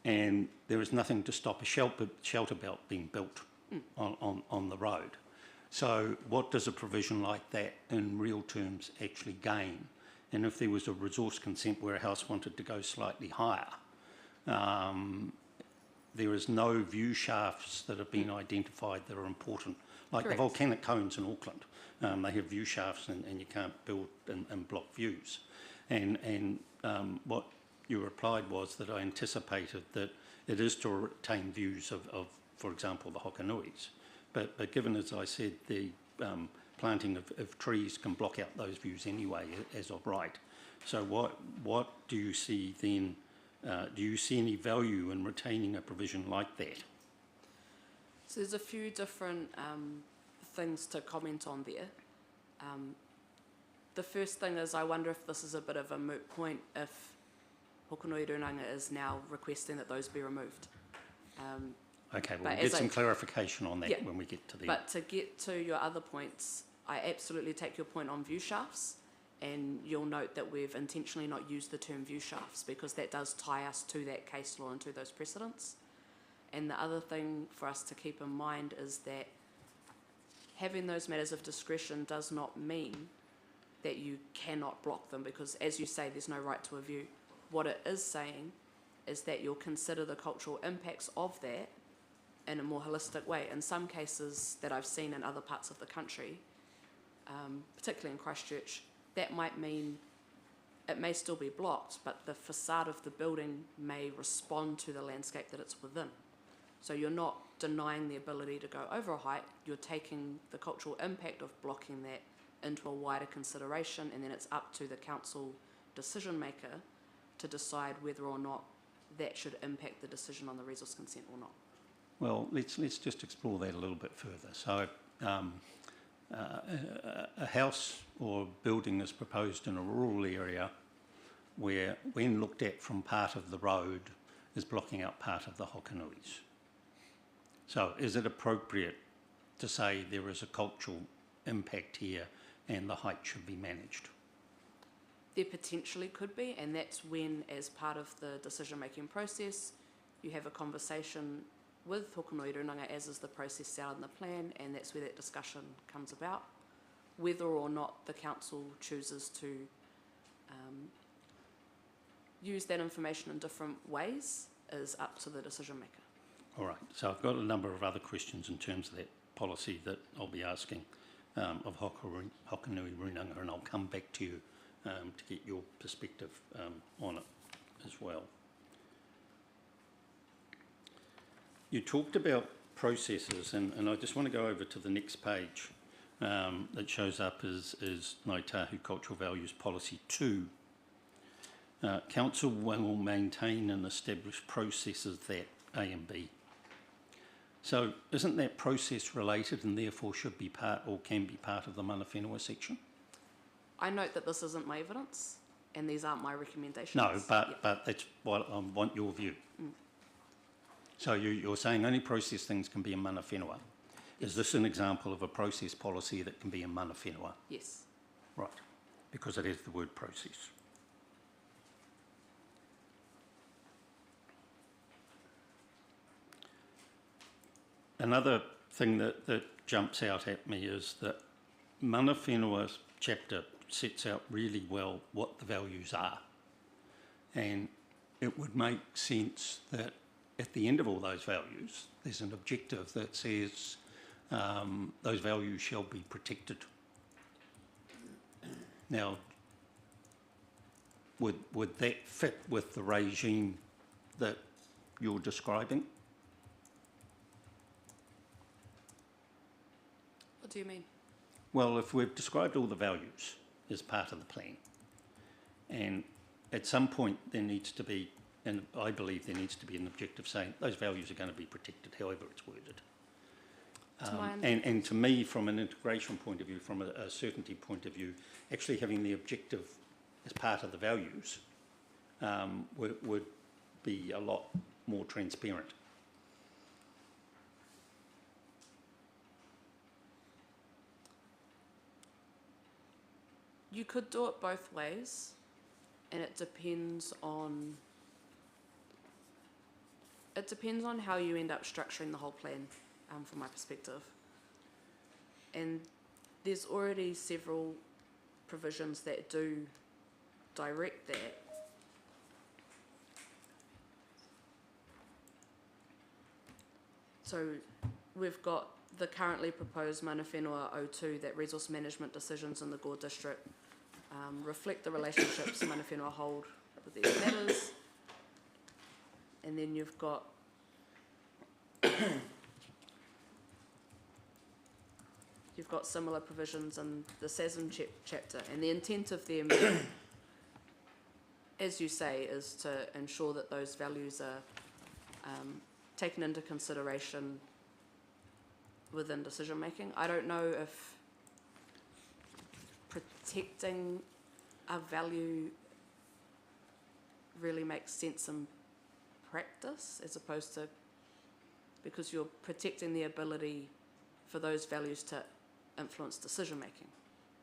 and there is nothing to stop a shelter belt being built on the road. So what does a provision like that in real terms actually gain? And if there was a resource consent where a house wanted to go slightly higher, there is no view shafts that have been identified that are important, like Correct. the volcanic cones in Auckland. They have view shafts and you can't build and block views. And what you replied was that I anticipated that it is to retain views of for example, the Hokanuis. But given, as I said, the planting of trees can block out those views anyway, as of right. So what do you see then? Do you see any value in retaining a provision like that? So there's a few different things to comment on there. The first thing is, I wonder if this is a bit of a moot point if Hokonui Runanga is now requesting that those be removed. Okay, But we'll as get some clarification on that Yeah. when we get to the... But to get to your other points, I absolutely take your point on view shafts, and you'll note that we've intentionally not used the term view shafts because that does tie us to that case law and to those precedents. And the other thing for us to keep in mind is that having those matters of discretion does not mean that you cannot block them, because as you say, there's no right to a view. What it is saying is that you'll consider the cultural impacts of that in a more holistic way. In some cases that I've seen in other parts of the country, particularly in Christchurch, that might mean it may still be blocked, but the facade of the building may respond to the landscape that it's within. So you're not denying the ability to go over a height, you're taking the cultural impact of blocking that into a wider consideration, and then it's up to the council decision maker to decide whether or not that should impact the decision on the resource consent or not. Well, let's just explore that a little bit further. So a house or building is proposed in a rural area where, when looked at from part of the road, is blocking out part of the Hokanuis. So is it appropriate to say there is a cultural impact here and the height should be managed? There potentially could be, and that's when, as part of the decision-making process, you have a conversation with Hokonui Runanga, as is the process set out in the plan, and that's where that discussion comes about. Whether or not the council chooses to use that information in different ways is up to the decision maker. All right, so I've got a number of other questions in terms of that policy that I'll be asking of Hokonui Runanga, and I'll come back to you to get your perspective on it as well. You talked about processes, and I just want to go over to the next page that shows up as Ngāi Tahu Cultural Values Policy 2. Council will maintain and establish processes that A and B. So isn't that process related and therefore should be part or can be part of the mana whenua section? I note that this isn't my evidence, and these aren't my recommendations. No, Yeah. but that's what I want your view. So you're saying only process things can be in mana whenua. Is this an example of a process policy that can be in mana whenua? Yes. Right, because it has the word process. Another thing that jumps out at me is that mana whenua chapter sets out really well what the values are. And it would make sense that at the end of all those values, there's an objective that says those values shall be protected. Now, would that fit with the regime that you're describing? What do you mean? Well, if we've described all the values as part of the plan, and at some point there needs to be, and I believe there needs to be an objective saying those values are going to be protected, however it's worded. And to me, from an integration point of view, from a certainty point of view, actually having the objective as part of the values would be a lot more transparent. You could do it both ways, and it depends on how you end up structuring the whole plan, from my perspective. And there's already several provisions that do direct that. So we've got the currently proposed mana whenua 02 that resource management decisions in the Gore District reflect the relationships mana whenua hold with these matters. And then you've got similar provisions in the SASM chapter, and the intent of them, as you say, is to ensure that those values are taken into consideration within decision making. I don't know if protecting a value really makes sense in practice, as opposed to, because you're protecting the ability for those values to influence decision making.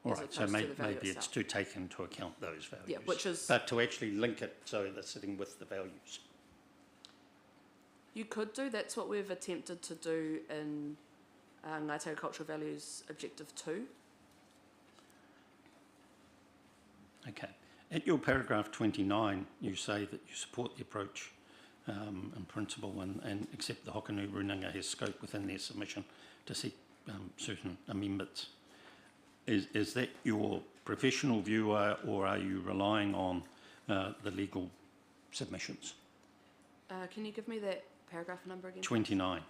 All right, so maybe it's to take into account those values. Yeah, which is, but to actually link it so they're sitting with the values. you could do, that's what we've attempted to do in Ngāi Tahu Cultural Values Objective 2. Okay. At your paragraph 29, you say that you support the approach in principle and accept the Hokonui Runanga has scope within their submission to seek certain amendments. Is that your professional view, or are you relying on the legal submissions? Can you give me that paragraph number again? 29.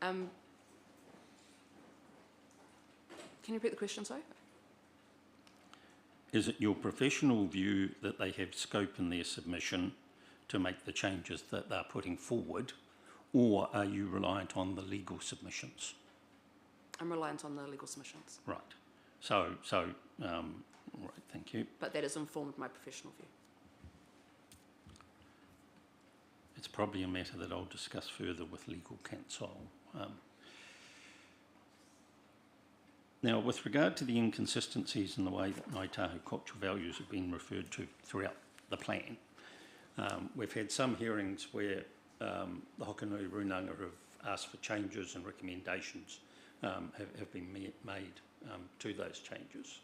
Can you repeat the question, sorry? Is it your professional view that they have scope in their submission to make the changes that they're putting forward, or are you reliant on the legal submissions? I'm reliant on the legal submissions. Right. So, right, thank you. But that has informed my professional view. It's probably a matter that I'll discuss further with legal counsel. Now, with regard to the inconsistencies in the way that Ngāi Tahu cultural values have been referred to throughout the plan, we've had some hearings where the Hokonui Runanga have asked for changes and recommendations have been made to those changes.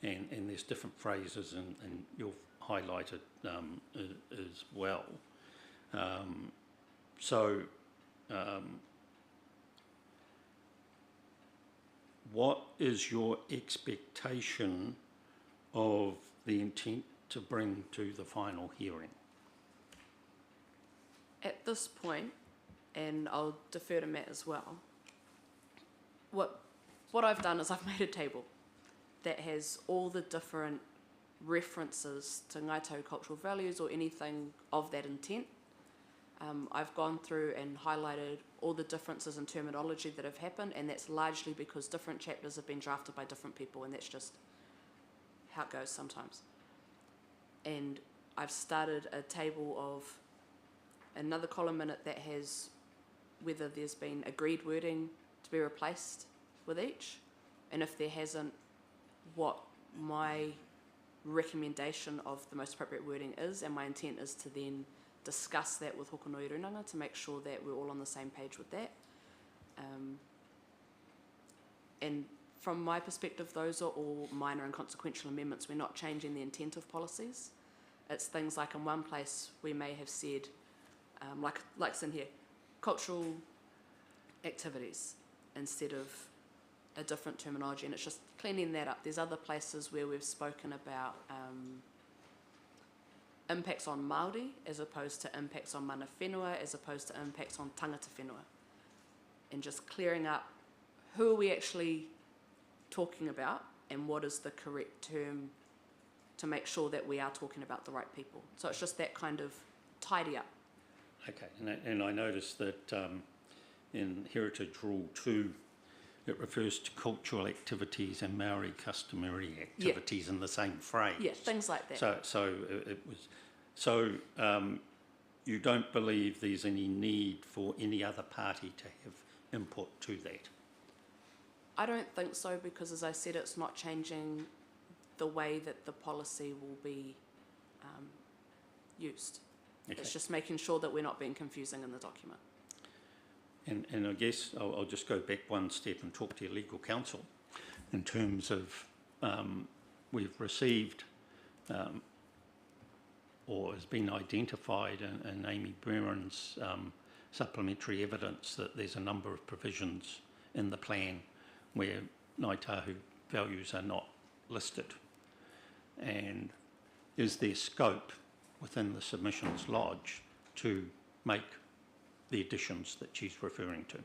And there's different phrases, and you've highlighted as well. What is your expectation of the intent to bring to the final hearing? At this point, and I'll defer to Matt as well, what I've done is I've made a table that has all the different references to Ngāi Tahu cultural values or anything of that intent. I've gone through and highlighted all the differences in terminology that have happened, and that's largely because different chapters have been drafted by different people, and that's just how it goes sometimes. And I've started a table of another column in it that has whether there's been agreed wording to be replaced with each, and if there hasn't, what my recommendation of the most appropriate wording is, and my intent is to then discuss that with Hokonui Runanga to make sure that we're all on the same page with that. And from my perspective, those are all minor and consequential amendments. We're not changing the intent of policies. It's things like in one place we may have said, like it's in here, cultural activities instead of a different terminology, and it's just cleaning that up. There's other places where we've spoken about impacts on Māori as opposed to impacts on mana whenua, as opposed to impacts on tangata whenua, and just clearing up who are we actually talking about and what is the correct term to make sure that we are talking about the right people. So it's just that kind of tidy up. Okay, and I noticed that in Heritage Rule 2, it refers to cultural activities and Maori customary activities in the same phrase. Yeah, things like that. So it was. So you don't believe there's any need for any other party to have input to that? I don't think so, because as I said, it's not changing the way that the policy will be used. Okay. It's just making sure that we're not being confusing in the document. And I guess I'll just go back one step and talk to your legal counsel in terms of we've received or has been identified in Amy Breren's supplementary evidence that there's a number of provisions in the plan where Ngāi Tahu values are not listed. And is there scope within the submissions lodge to make the additions that she's referring to?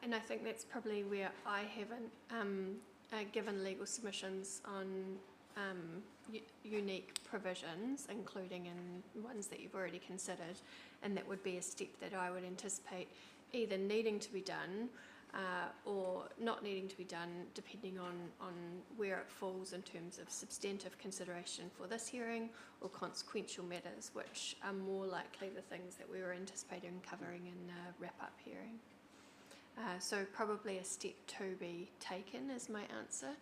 And I think that's probably where I haven't given legal submissions on unique provisions, including in ones that you've already considered, and that would be a step that I would anticipate either needing to be done or not needing to be done, depending on where it falls in terms of substantive consideration for this hearing or consequential matters, which are more likely the things that we were anticipating covering in a wrap-up hearing. So probably a step to be taken is my answer,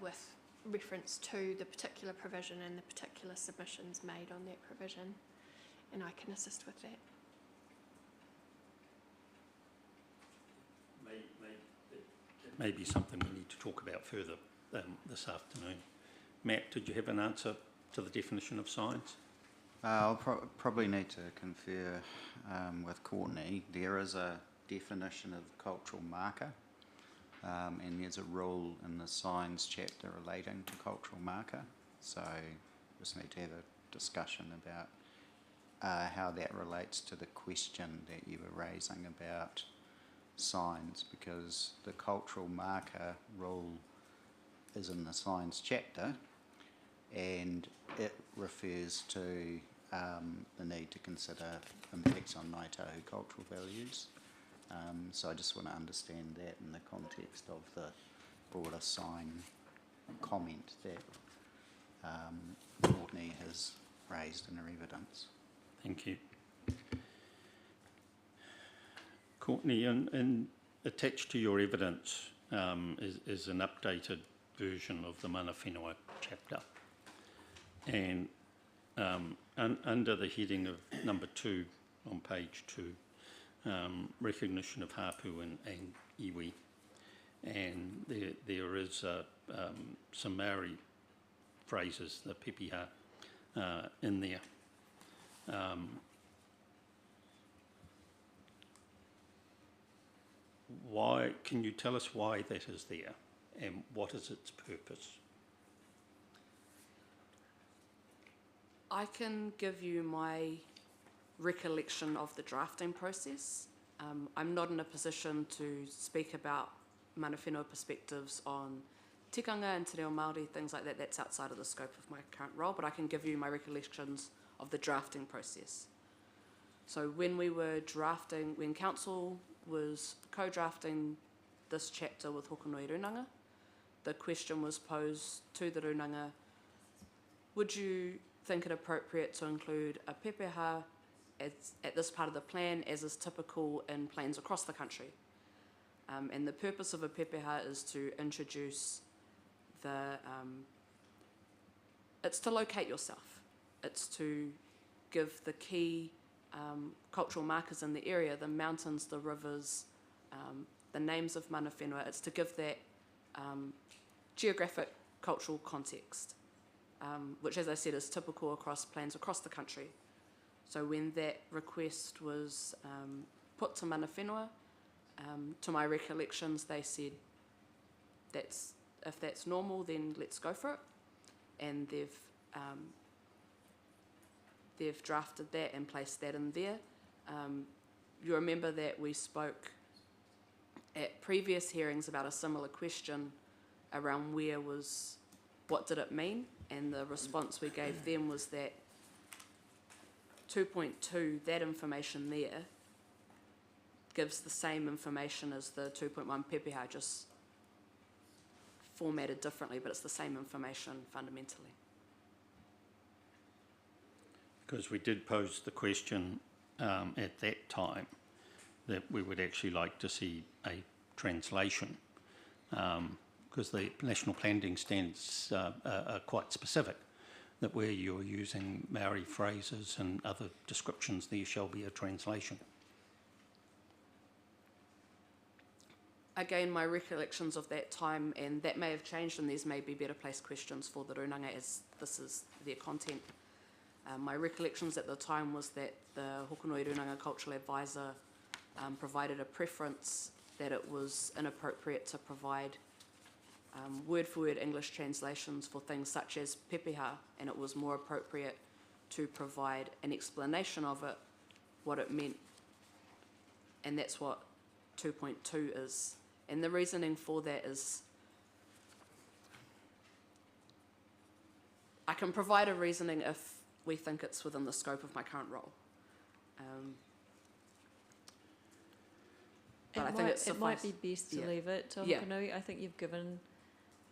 with reference to the particular provision and the particular submissions made on that provision, and I can assist with that. Maybe something we need to talk about further this afternoon. Matt, did you have an answer to the definition of signs? I'll probably need to confer with Courtney. There is a definition of cultural marker, and there's a rule in the signs chapter relating to cultural marker. So just need to have a discussion about how that relates to the question that you were raising about signs, because the cultural marker rule is in the signs chapter and it refers to the need to consider impacts on Ngāi Tahu cultural values. So I just want to understand that in the context of the broader sign comment that Courtney has raised in her evidence. Thank you. Courtney, and attached to your evidence is an updated version of the mana whenua chapter. And under the heading of number 2 on page 2, recognition of hapu and iwi, and there is some Maori phrases, the pepeha, in there. Why, can you tell us why that is there and what is its purpose? I can give you my recollection of the drafting process. I'm not in a position to speak about mana whenua perspectives on tikanga and te reo Māori, things like that. That's outside of the scope of my current role, but I can give you my recollections of the drafting process. So when we were drafting, when council was co-drafting this chapter with Hokonui Runanga, the question was posed to the Runanga, would you think it appropriate to include a pepeha at this part of the plan, as is typical in plans across the country? And the purpose of a pepeha is to introduce it's to locate yourself. It's to give the key cultural markers in the area, the mountains, the rivers, the names of mana whenua. It's to give that geographic cultural context, which, as I said, is typical across plans across the country. So when that request was put to mana whenua, to my recollections, they said, if that's normal, then let's go for it. And they've drafted that and placed that in there. You remember that we spoke at previous hearings about a similar question around what did it mean? And the response we gave them was that 2.2, that information there, gives the same information as the 2.1 pepeha, just formatted differently, but it's the same information fundamentally. Because we did pose the question at that time that we would actually like to see a translation, because the National Planning Standards are quite specific, that where you're using Maori phrases and other descriptions, there shall be a translation. Again, my recollections of that time, and that may have changed, and these may be better placed questions for the Runanga as this is their content. My recollections at the time was that the Hokonui Runanga Cultural Advisor provided a preference that it was inappropriate to provide word-for-word English translations for things such as pepeha, and it was more appropriate to provide an explanation of it, what it meant, and that's what 2.2 is. And the reasoning for that is, I can provide a reasoning if we think it's within the scope of my current role. But I think it might be best to yeah. leave it to Yeah. Hokonui. I think you've given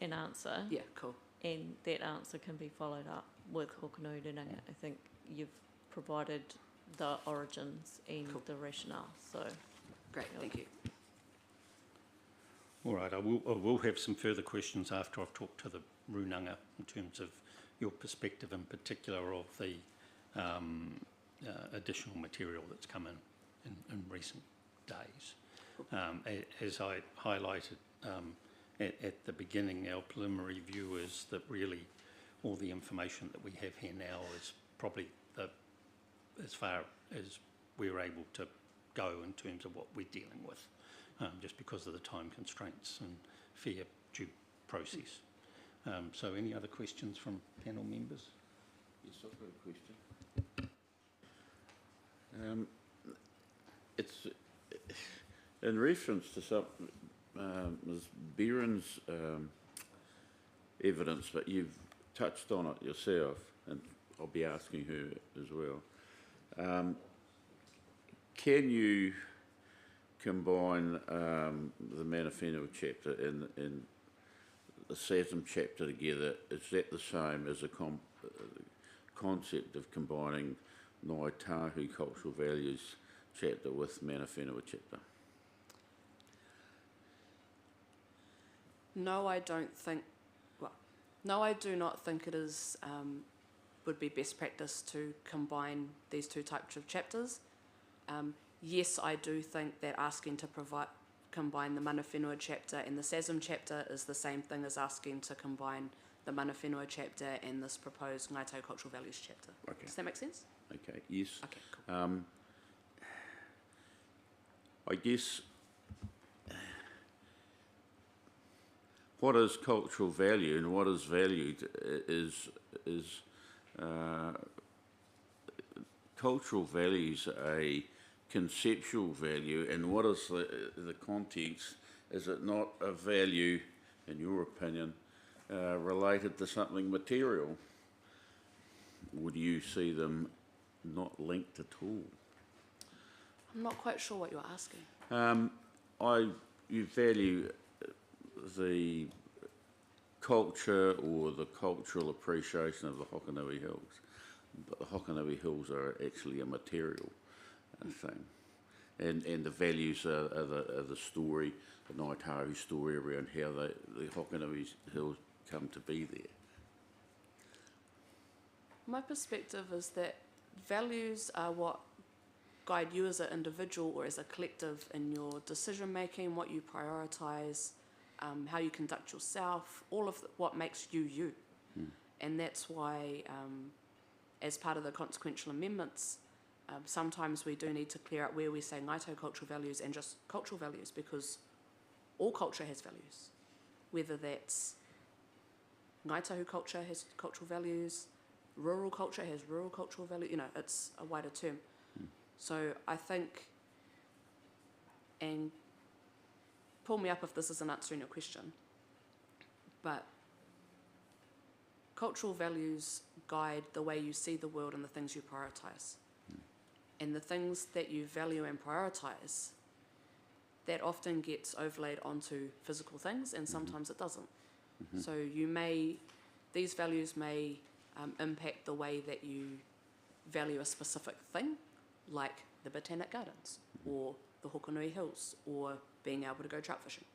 an answer, Yeah, cool. and that answer can be followed up with Hokonui Runanga. I think you've provided the origins and Cool. the rationale, so. Great, thank you. All right, I will have some further questions after I've talked to the Runanga in terms of your perspective in particular of the additional material that's come in recent days. As I highlighted at the beginning, our preliminary view is that really all the information that we have here now is probably as far as we're able to go in terms of what we're dealing with, just because of the time constraints and fair due process. So any other questions from panel members? Yes, I've got a question. It's in reference to some Ms. Beeren's evidence, but you've touched on it yourself, and I'll be asking her as well. Can you combine the mana whenua chapter and the SASM chapter together? Is that the same as a concept of combining Ngāi Tahu cultural values chapter with mana whenua chapter? No, I don't think, no, I do not think it is, would be best practice to combine these two types of chapters. Yes, I do think that asking to combine the mana whenua chapter and the SASM chapter is the same thing as asking to combine the mana whenua chapter and this proposed Ngāi Tahu cultural values chapter. Okay. Does that make sense? Okay, yes. Okay, cool. I guess what is cultural value and what is valued is cultural values a conceptual value, and what is the context? Is it not a value, in your opinion, related to something material? Would you see them not linked at all? I'm not quite sure what you're asking. You value the culture or the cultural appreciation of the Hokonui Hills. But the Hokonui Hills are actually a material thing. And the values are the story, the Ngāi Tahu story around how the Hokonui Hills come to be there. My perspective is that values are what guide you as an individual or as a collective in your decision making, what you prioritise, how you conduct yourself, all of what makes you you. And that's why, as part of the consequential amendments, sometimes we do need to clear out where we say Ngāi Tahu cultural values and just cultural values, because all culture has values. Whether that's Ngāi Tahu culture has cultural values, rural culture has rural cultural value, you know, it's a wider term. So I think, and pull me up if this isn't answering your question, but cultural values guide the way you see the world and the things you prioritise. And the things that you value and prioritise, that often gets overlaid onto physical things, and sometimes it doesn't. So these values may impact the way that you value a specific thing, like the Botanic Gardens, or the Hokonui Hills, or being able to go trout fishing.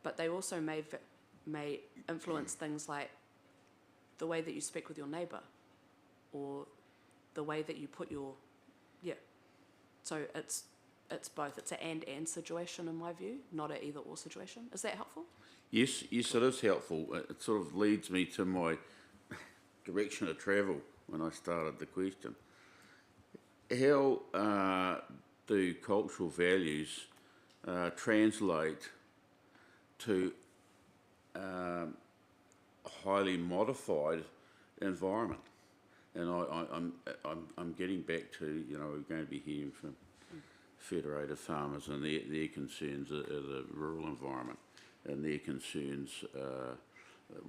But they also may influence things like the way that you speak with your neighbour, or the way that you put your, So it's both. It's an and situation in my view, not an either or situation. Is that helpful? Yes, it is helpful. It sort of leads me to my direction of travel when I started the question. How do cultural values translate to a highly modified environment? And I'm getting back to, we're going to be hearing from federated farmers and their concerns of the rural environment, and their concerns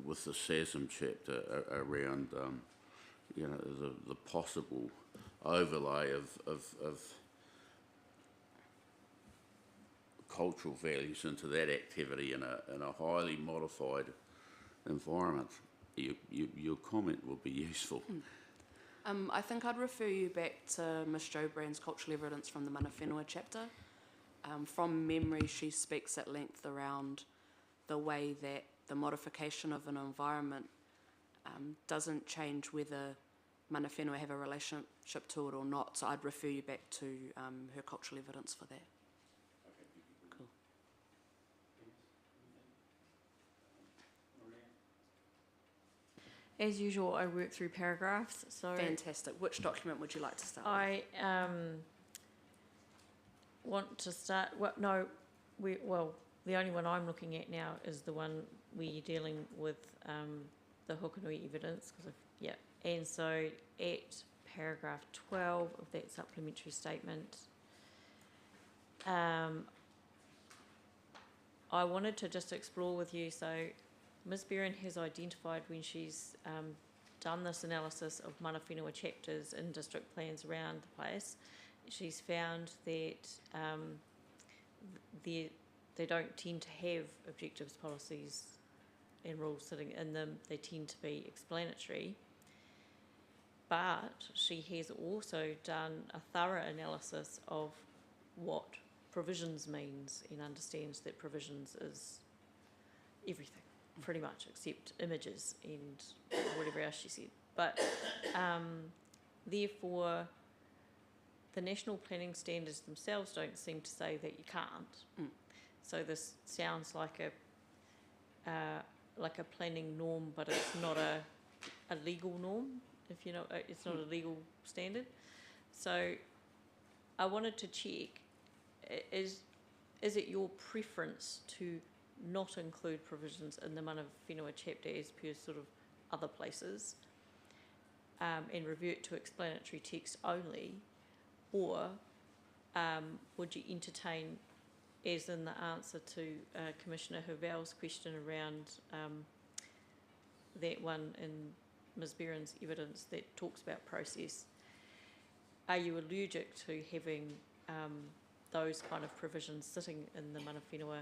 with the SASM chapter around, the possible overlay of cultural values into that activity in a highly modified environment. Your comment will be useful. I think I'd refer you back to Ms. Jo Brand's cultural evidence from the Mana Whenua chapter. From memory, she speaks at length around the way that the modification of an environment doesn't change whether Mana Whenua have a relationship to it or not. So I'd refer you back to her cultural evidence for that. Cool. As usual, I work through paragraphs, so Fantastic. Which document would you like to start with? I want to start. The only one I'm looking at now is the one where you're dealing with the Hokonui evidence, and so at paragraph 12 of that supplementary statement, I wanted to just explore with you. So Ms. Beran has identified, when she's done this analysis of Mana Whenua chapters in district plans around the place, she's found that they don't tend to have objectives, policies and rules sitting in them. They tend to be explanatory. But she has also done a thorough analysis of what provisions means, and understands that provisions is everything, pretty much, except images and whatever else she said. But therefore, the national planning standards themselves don't seem to say that you can't. So this sounds like a planning norm, but it's not a legal norm. If you know, it's not a legal standard. So I wanted to check: is it your preference to not include provisions in the Mana Whenua chapter as per sort of other places, and revert to explanatory text only, or would you entertain, as in the answer to Commissioner Hervel's question around that one in Ms. Beran's evidence that talks about process, are you allergic to having those kind of provisions sitting in the Mana Whenua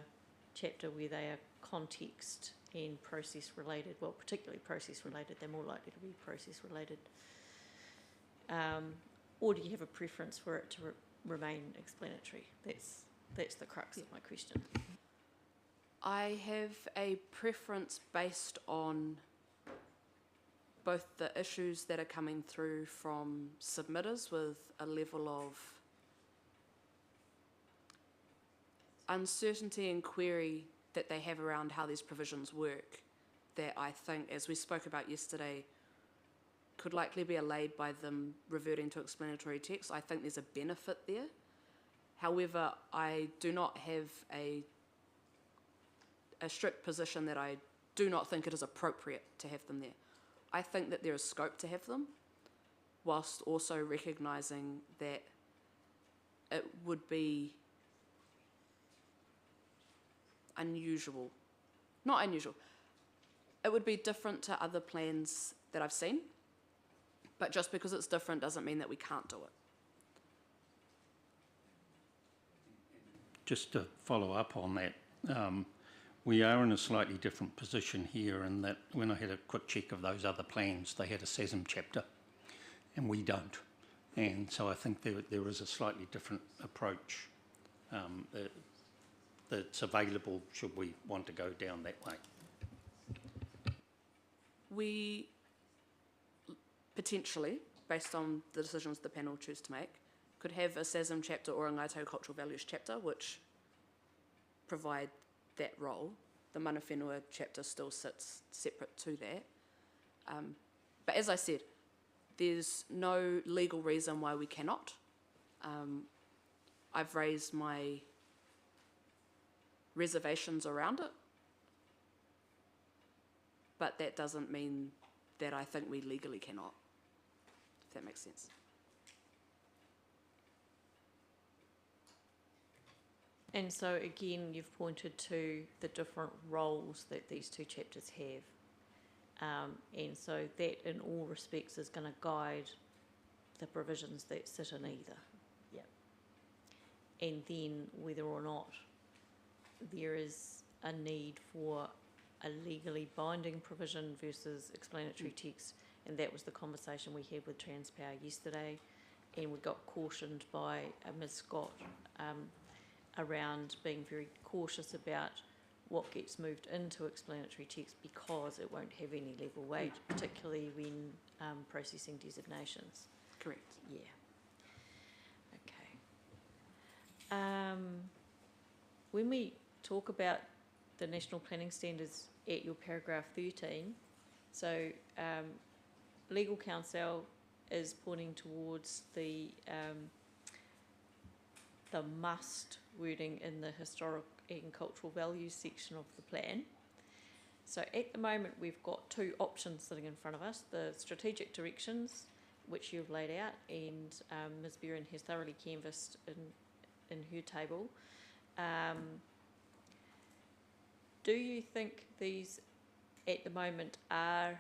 chapter where they are context and process related, well, particularly process related, they're more likely to be process related. Or do you have a preference for it to remain explanatory? That's the crux of my question. I have a preference based on both the issues that are coming through from submitters with a level of uncertainty and query that they have around how these provisions work, that I think, as we spoke about yesterday, could likely be allayed by them reverting to explanatory text. I think there's a benefit there. However, I do not have a strict position that I do not think it is appropriate to have them there. I think that there is scope to have them, whilst also recognising that it would be unusual. Not unusual. It would be different to other plans that I've seen, but just because it's different doesn't mean that we can't do it. Just to follow up on that, we are in a slightly different position here in that when I had a quick check of those other plans, they had a SASM chapter and we don't. And so I think there is a slightly different approach that's available should we want to go down that way. We potentially, based on the decisions the panel choose to make, could have a SASM chapter or a Ngāi Tahu Cultural Values chapter, which provide that role. The Mana Whenua chapter still sits separate to that. But as I said, there's no legal reason why we cannot. I've raised my reservations around it, but that doesn't mean that I think we legally cannot, if that makes sense. And so again, you've pointed to the different roles that these two chapters have. And so that in all respects is going to guide the provisions that sit in either. Yep. And then whether or not there is a need for a legally binding provision versus explanatory text, and that was the conversation we had with Transpower yesterday, and we got cautioned by Ms. Scott around being very cautious about what gets moved into explanatory text because it won't have any legal weight, particularly when processing designations. Correct. Yeah. Okay. When we talk about the National Planning Standards at your paragraph 13, so Legal Counsel is pointing towards the must wording in the historic and cultural values section of the plan. So at the moment we've got two options sitting in front of us, the strategic directions, which you've laid out, and Ms. Beran has thoroughly canvassed in her table. Do you think these at the moment are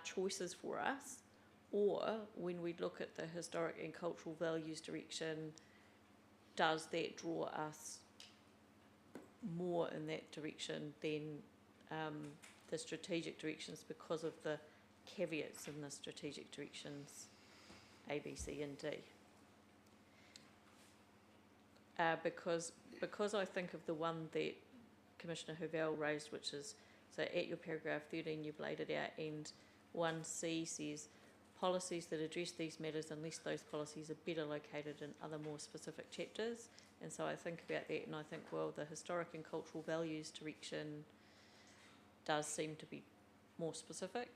choices for us, or when we look at the historic and cultural values direction, does that draw us more in that direction than the strategic directions because of the caveats in the strategic directions A, B, C and D? Because I think of the one that Commissioner Hovell raised, which is, so at your paragraph 13 you've laid it out, and 1C says policies that address these matters unless those policies are better located in other more specific chapters. And so I think about that and I think, well, the historic and cultural values direction does seem to be more specific,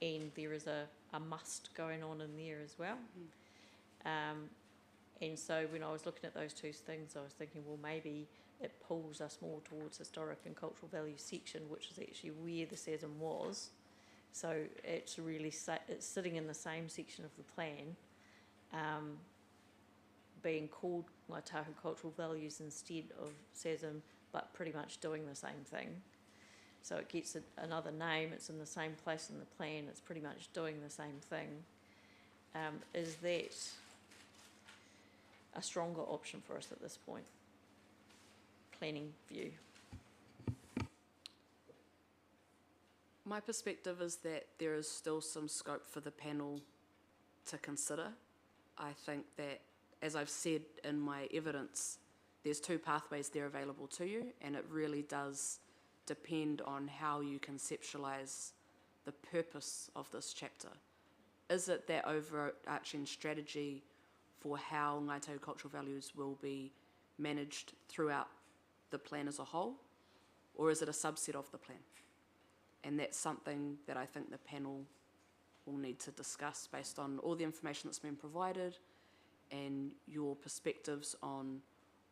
and there is a must going on in there as well. And so when I was looking at those two things, I was thinking, well, maybe it pulls us more towards historic and cultural values section, which is actually where the SASM was. So it's really it's sitting in the same section of the plan, being called Ngāi Tahu Cultural Values instead of SASM, but pretty much doing the same thing. So it gets another name, it's in the same place in the plan, it's pretty much doing the same thing. Is that a stronger option for us at this point? Planning view. My perspective is that there is still some scope for the panel to consider. I think that, as I've said in my evidence, there's two pathways there available to you, and it really does depend on how you conceptualise the purpose of this chapter. Is it that overarching strategy for how Ngāi Tahu cultural values will be managed throughout the plan as a whole, or is it a subset of the plan? And that's something that I think the panel will need to discuss based on all the information that's been provided and your perspectives on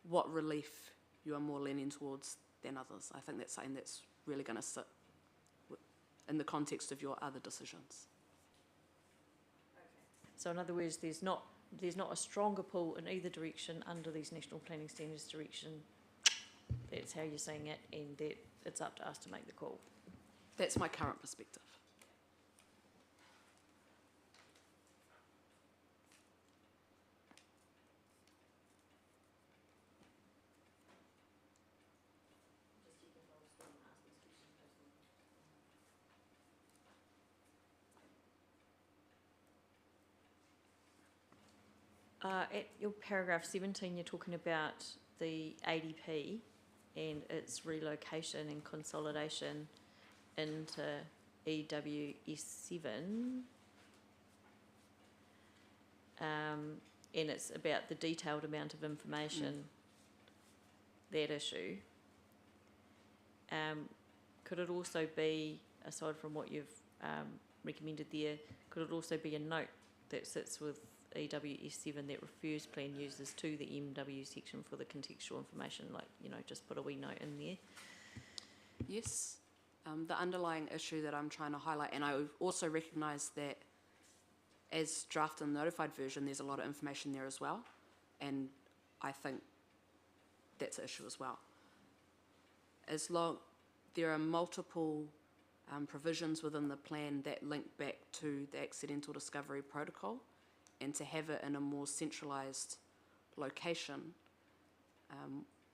what relief you are more leaning towards than others. I think that's something that's really going to sit in the context of your other decisions. So in other words, there's not a stronger pull in either direction under these National Planning Standards direction. That's how you're saying it, and that it's up to us to make the call. That's my current perspective. At your paragraph 17, you're talking about the ADP and its relocation and consolidation into EWS7. And it's about the detailed amount of information, that issue. Could it also be, aside from what you've recommended there, could it also be a note that sits with EWS7 that refers plan users to the MW section for the contextual information, like, just put a wee note in there? Yes. The underlying issue that I'm trying to highlight, and I also recognise that as draft and notified version, there's a lot of information there as well, and I think that's an issue as well. There are multiple provisions within the plan that link back to the accidental discovery protocol, and to have it in a more centralised location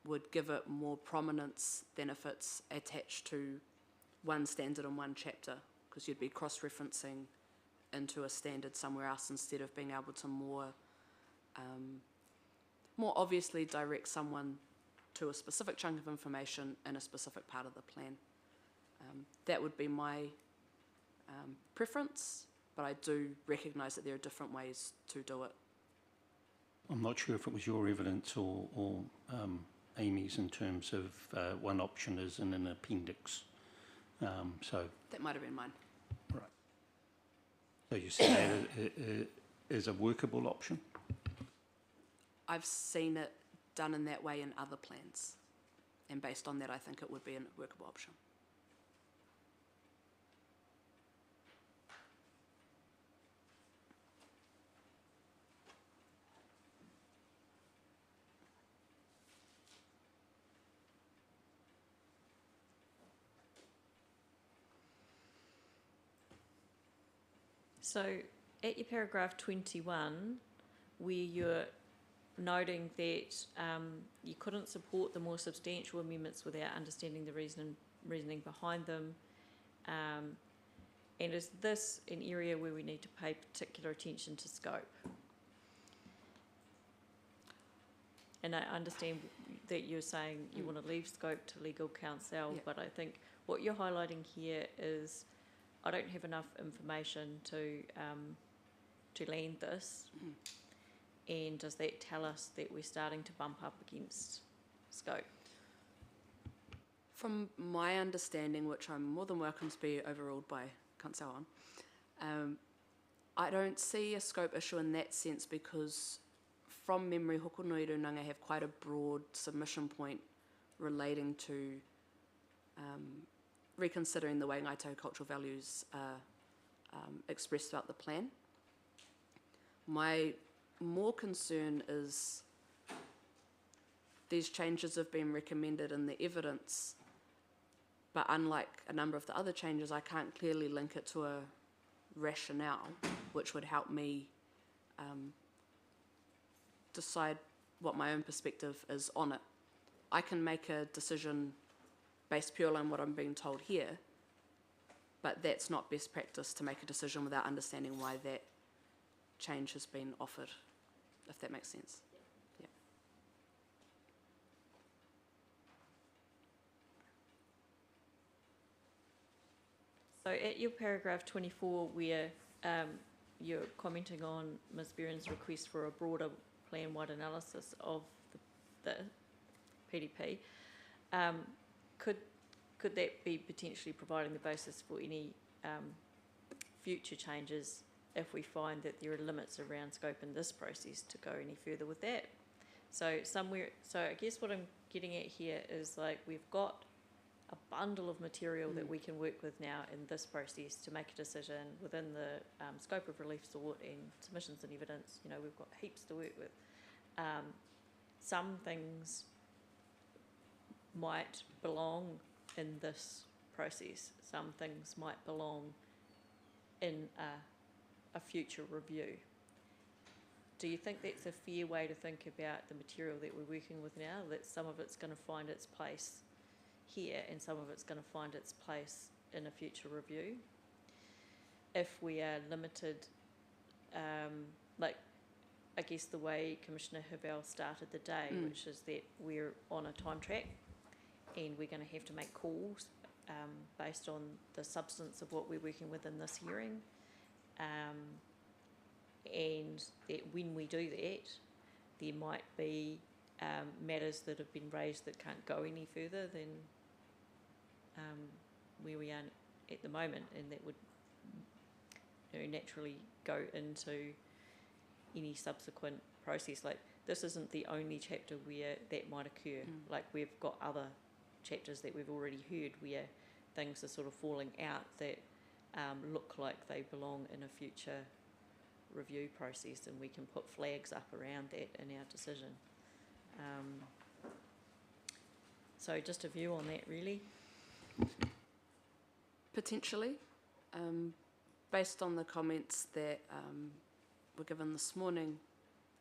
would give it more prominence than if it's attached to one standard in one chapter, because you'd be cross-referencing into a standard somewhere else instead of being able to more obviously direct someone to a specific chunk of information in a specific part of the plan. That would be my preference, but I do recognise that there are different ways to do it. I'm not sure if it was your evidence or Amy's in terms of one option is in an appendix. So That might have been mine. right. So you see that is a workable option? I've seen it done in that way in other plans, and based on that, I think it would be a workable option. So at your paragraph 21, where you're noting that you couldn't support the more substantial amendments without understanding the reasoning behind them, and is this an area where we need to pay particular attention to scope? And I understand that you're saying you want to leave scope to legal counsel, Yeah. but I think what you're highlighting here is I don't have enough information to land this. And does that tell us that we're starting to bump up against scope? From my understanding, which I'm more than welcome to be overruled by counsel on, I don't see a scope issue in that sense, because from memory, Hokonui Runanga have quite a broad submission point relating to reconsidering the way Ngāi Tahu cultural values are expressed throughout the plan. My more concern is these changes have been recommended in the evidence, but unlike a number of the other changes, I can't clearly link it to a rationale which would help me decide what my own perspective is on it. I can make a decision based purely on what I'm being told here, but that's not best practice to make a decision without understanding why that change has been offered, if that makes sense. Yeah. So at your paragraph 24, where you're commenting on Ms. Berrin's request for a broader plan-wide analysis of the PDP, could that be potentially providing the basis for any future changes if we find that there are limits around scope in this process to go any further with that? So I guess what I'm getting at here is, like, we've got a bundle of material that we can work with now in this process to make a decision within the scope of relief sought and submissions and evidence. You know, we've got heaps to work with. Some things might belong in this process. Some things might belong in a future review. Do you think that's a fair way to think about the material that we're working with now, that some of it's going to find its place here and some of it's going to find its place in a future review? If we are limited, like, I guess the way Commissioner Havell started the day, which is that we're on a time track and we're going to have to make calls based on the substance of what we're working with in this hearing, and that when we do that, there might be matters that have been raised that can't go any further than where we are at the moment, and that would, you know, naturally go into any subsequent process. Like, this isn't the only chapter where that might occur. Like, we've got other chapters that we've already heard where things are sort of falling out that look like they belong in a future review process, and we can put flags up around that in our decision. So just a view on that, really. Potentially, based on the comments that were given this morning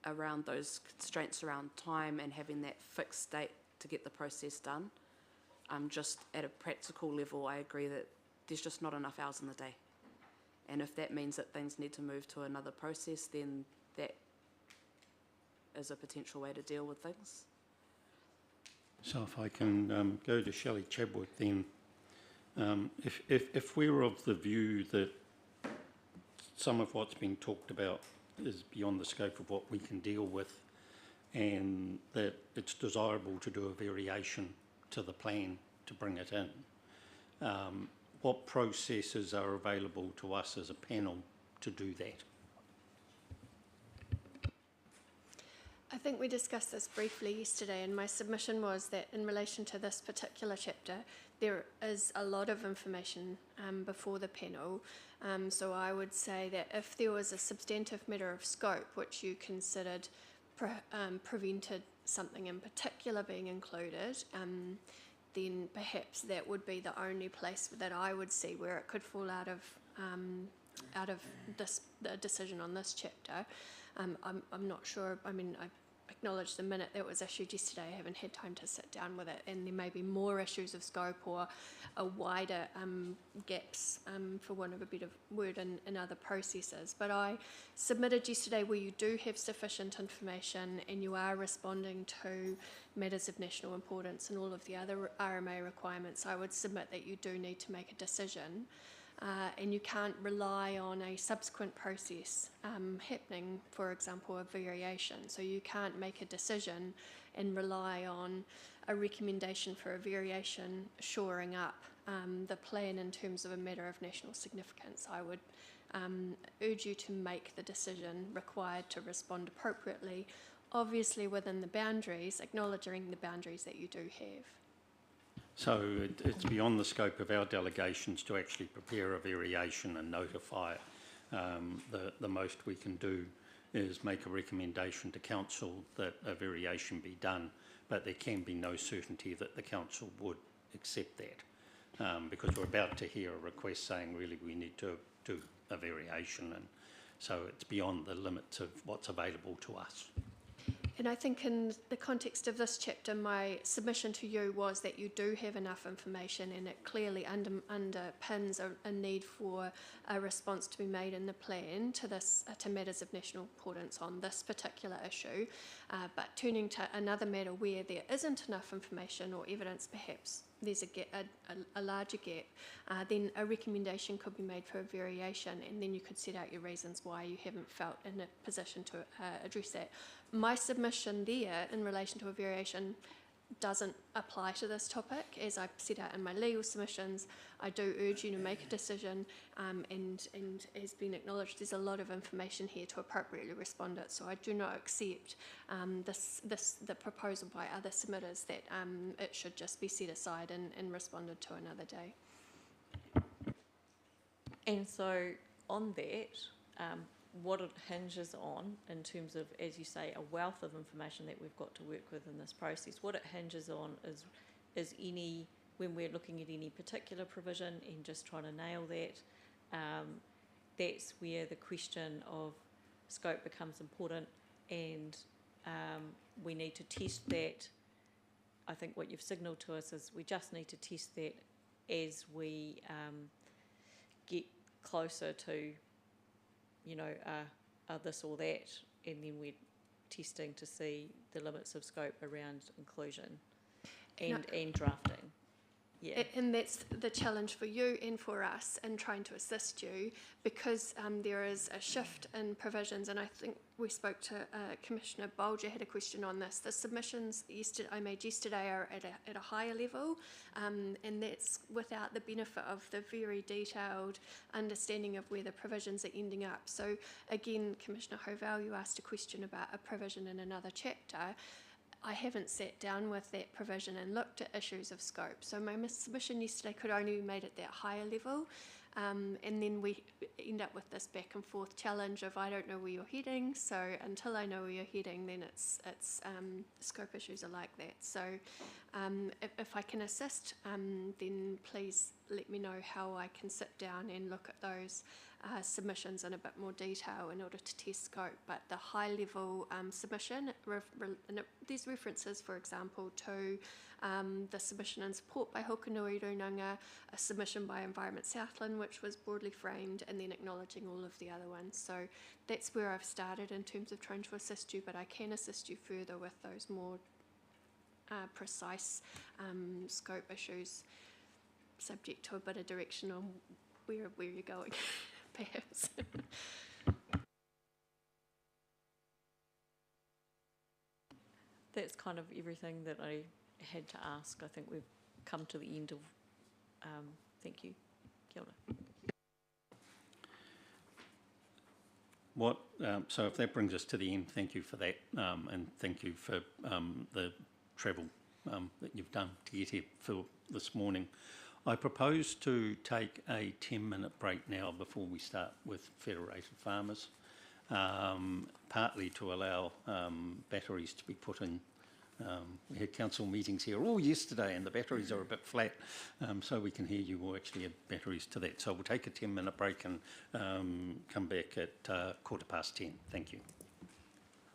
around those constraints around time and having that fixed date to get the process done, just at a practical level, I agree that there's just not enough hours in the day. And if that means that things need to move to another process, then that is a potential way to deal with things. So if I can go to Shelley Chadwick then, if we're of the view that some of what's been talked about is beyond the scope of what we can deal with, and that it's desirable to do a variation to the plan to bring it in, what processes are available to us as a panel to do that? I think we discussed this briefly yesterday, and my submission was that in relation to this particular chapter, there is a lot of information before the panel. So I would say that if there was a substantive matter of scope which you considered prevented something in particular being included, then perhaps that would be the only place that I would see where it could fall out of the decision on this chapter. I'm not sure. I mean, I acknowledge the minute that was issued yesterday, I haven't had time to sit down with it, and there may be more issues of scope or a wider gaps, for want of a better word, in other processes. But I submitted yesterday where you do have sufficient information and you are responding to matters of national importance and all of the other RMA requirements. I would submit that you do need to make a decision. And you can't rely on a subsequent process happening, for example, a variation. So you can't make a decision and rely on a recommendation for a variation shoring up the plan in terms of a matter of national significance. I would urge you to make the decision required to respond appropriately, obviously within the boundaries, acknowledging the boundaries that you do have. So it's beyond the scope of our delegations to actually prepare a variation and notify it. The most we can do is make a recommendation to council that a variation be done, but there can be no certainty that the council would accept that, because we're about to hear a request saying really we need to do a variation, and so it's beyond the limits of what's available to us. And I think in the context of this chapter, my submission to you was that you do have enough information, and it clearly underpins a need for a response to be made in the plan to this to matters of national importance on this particular issue. But turning to another matter where there isn't enough information or evidence, perhaps there's a larger gap, then a recommendation could be made for a variation, and then you could set out your reasons why you haven't felt in a position to address that. My submission there in relation to a variation doesn't apply to this topic. As I set out in my legal submissions, I do urge you to make a decision, and as been acknowledged, there's a lot of information here to appropriately respond it. So I do not accept the proposal by other submitters that it should just be set aside and responded to another day. And so on that, what it hinges on in terms of, as you say, a wealth of information that we've got to work with in this process, what it hinges on is any, when we're looking at any particular provision and just trying to nail that, that's where the question of scope becomes important, and we need to test that. I think what you've signalled to us is we just need to test that as we get closer to, you know, this or that, and then we're testing to see the limits of scope around inclusion and drafting. Yeah. And that's the challenge for you and for us in trying to assist you, because there is a shift in provisions, and I think we spoke to Commissioner Bolger had a question on this. The submissions I made yesterday are at a higher level, and that's without the benefit of the very detailed understanding of where the provisions are ending up. So again, Commissioner Hovell, you asked a question about a provision in another chapter. I haven't sat down with that provision and looked at issues of scope. So my submission yesterday could only be made at that higher level. And then we end up with this back and forth challenge of I don't know where you're heading. So until I know where you're heading, then it's scope issues are like that. So if I can assist, then please let me know how I can sit down and look at those submissions in a bit more detail in order to test scope. But the high level submission, there's references, for example, to the submission in support by Hokanui Runanga, a submission by Environment Southland, which was broadly framed, and then acknowledging all of the other ones. So that's where I've started in terms of trying to assist you, but I can assist you further with those more precise scope issues, subject to a bit of direction on where you're going, perhaps. That's kind of everything that I had to ask. I think we've come to the end of, thank you. Kia ora. So if that brings us to the end, thank you for that, and thank you for the travel that you've done to get here for this morning. I propose to take a 10-minute break now before we start with Federated Farmers, partly to allow batteries to be put in. We had council meetings here all yesterday and the batteries are a bit flat, so we can hear you will actually add batteries to that. So we'll take a 10-minute break and come back at 10:15. Thank you.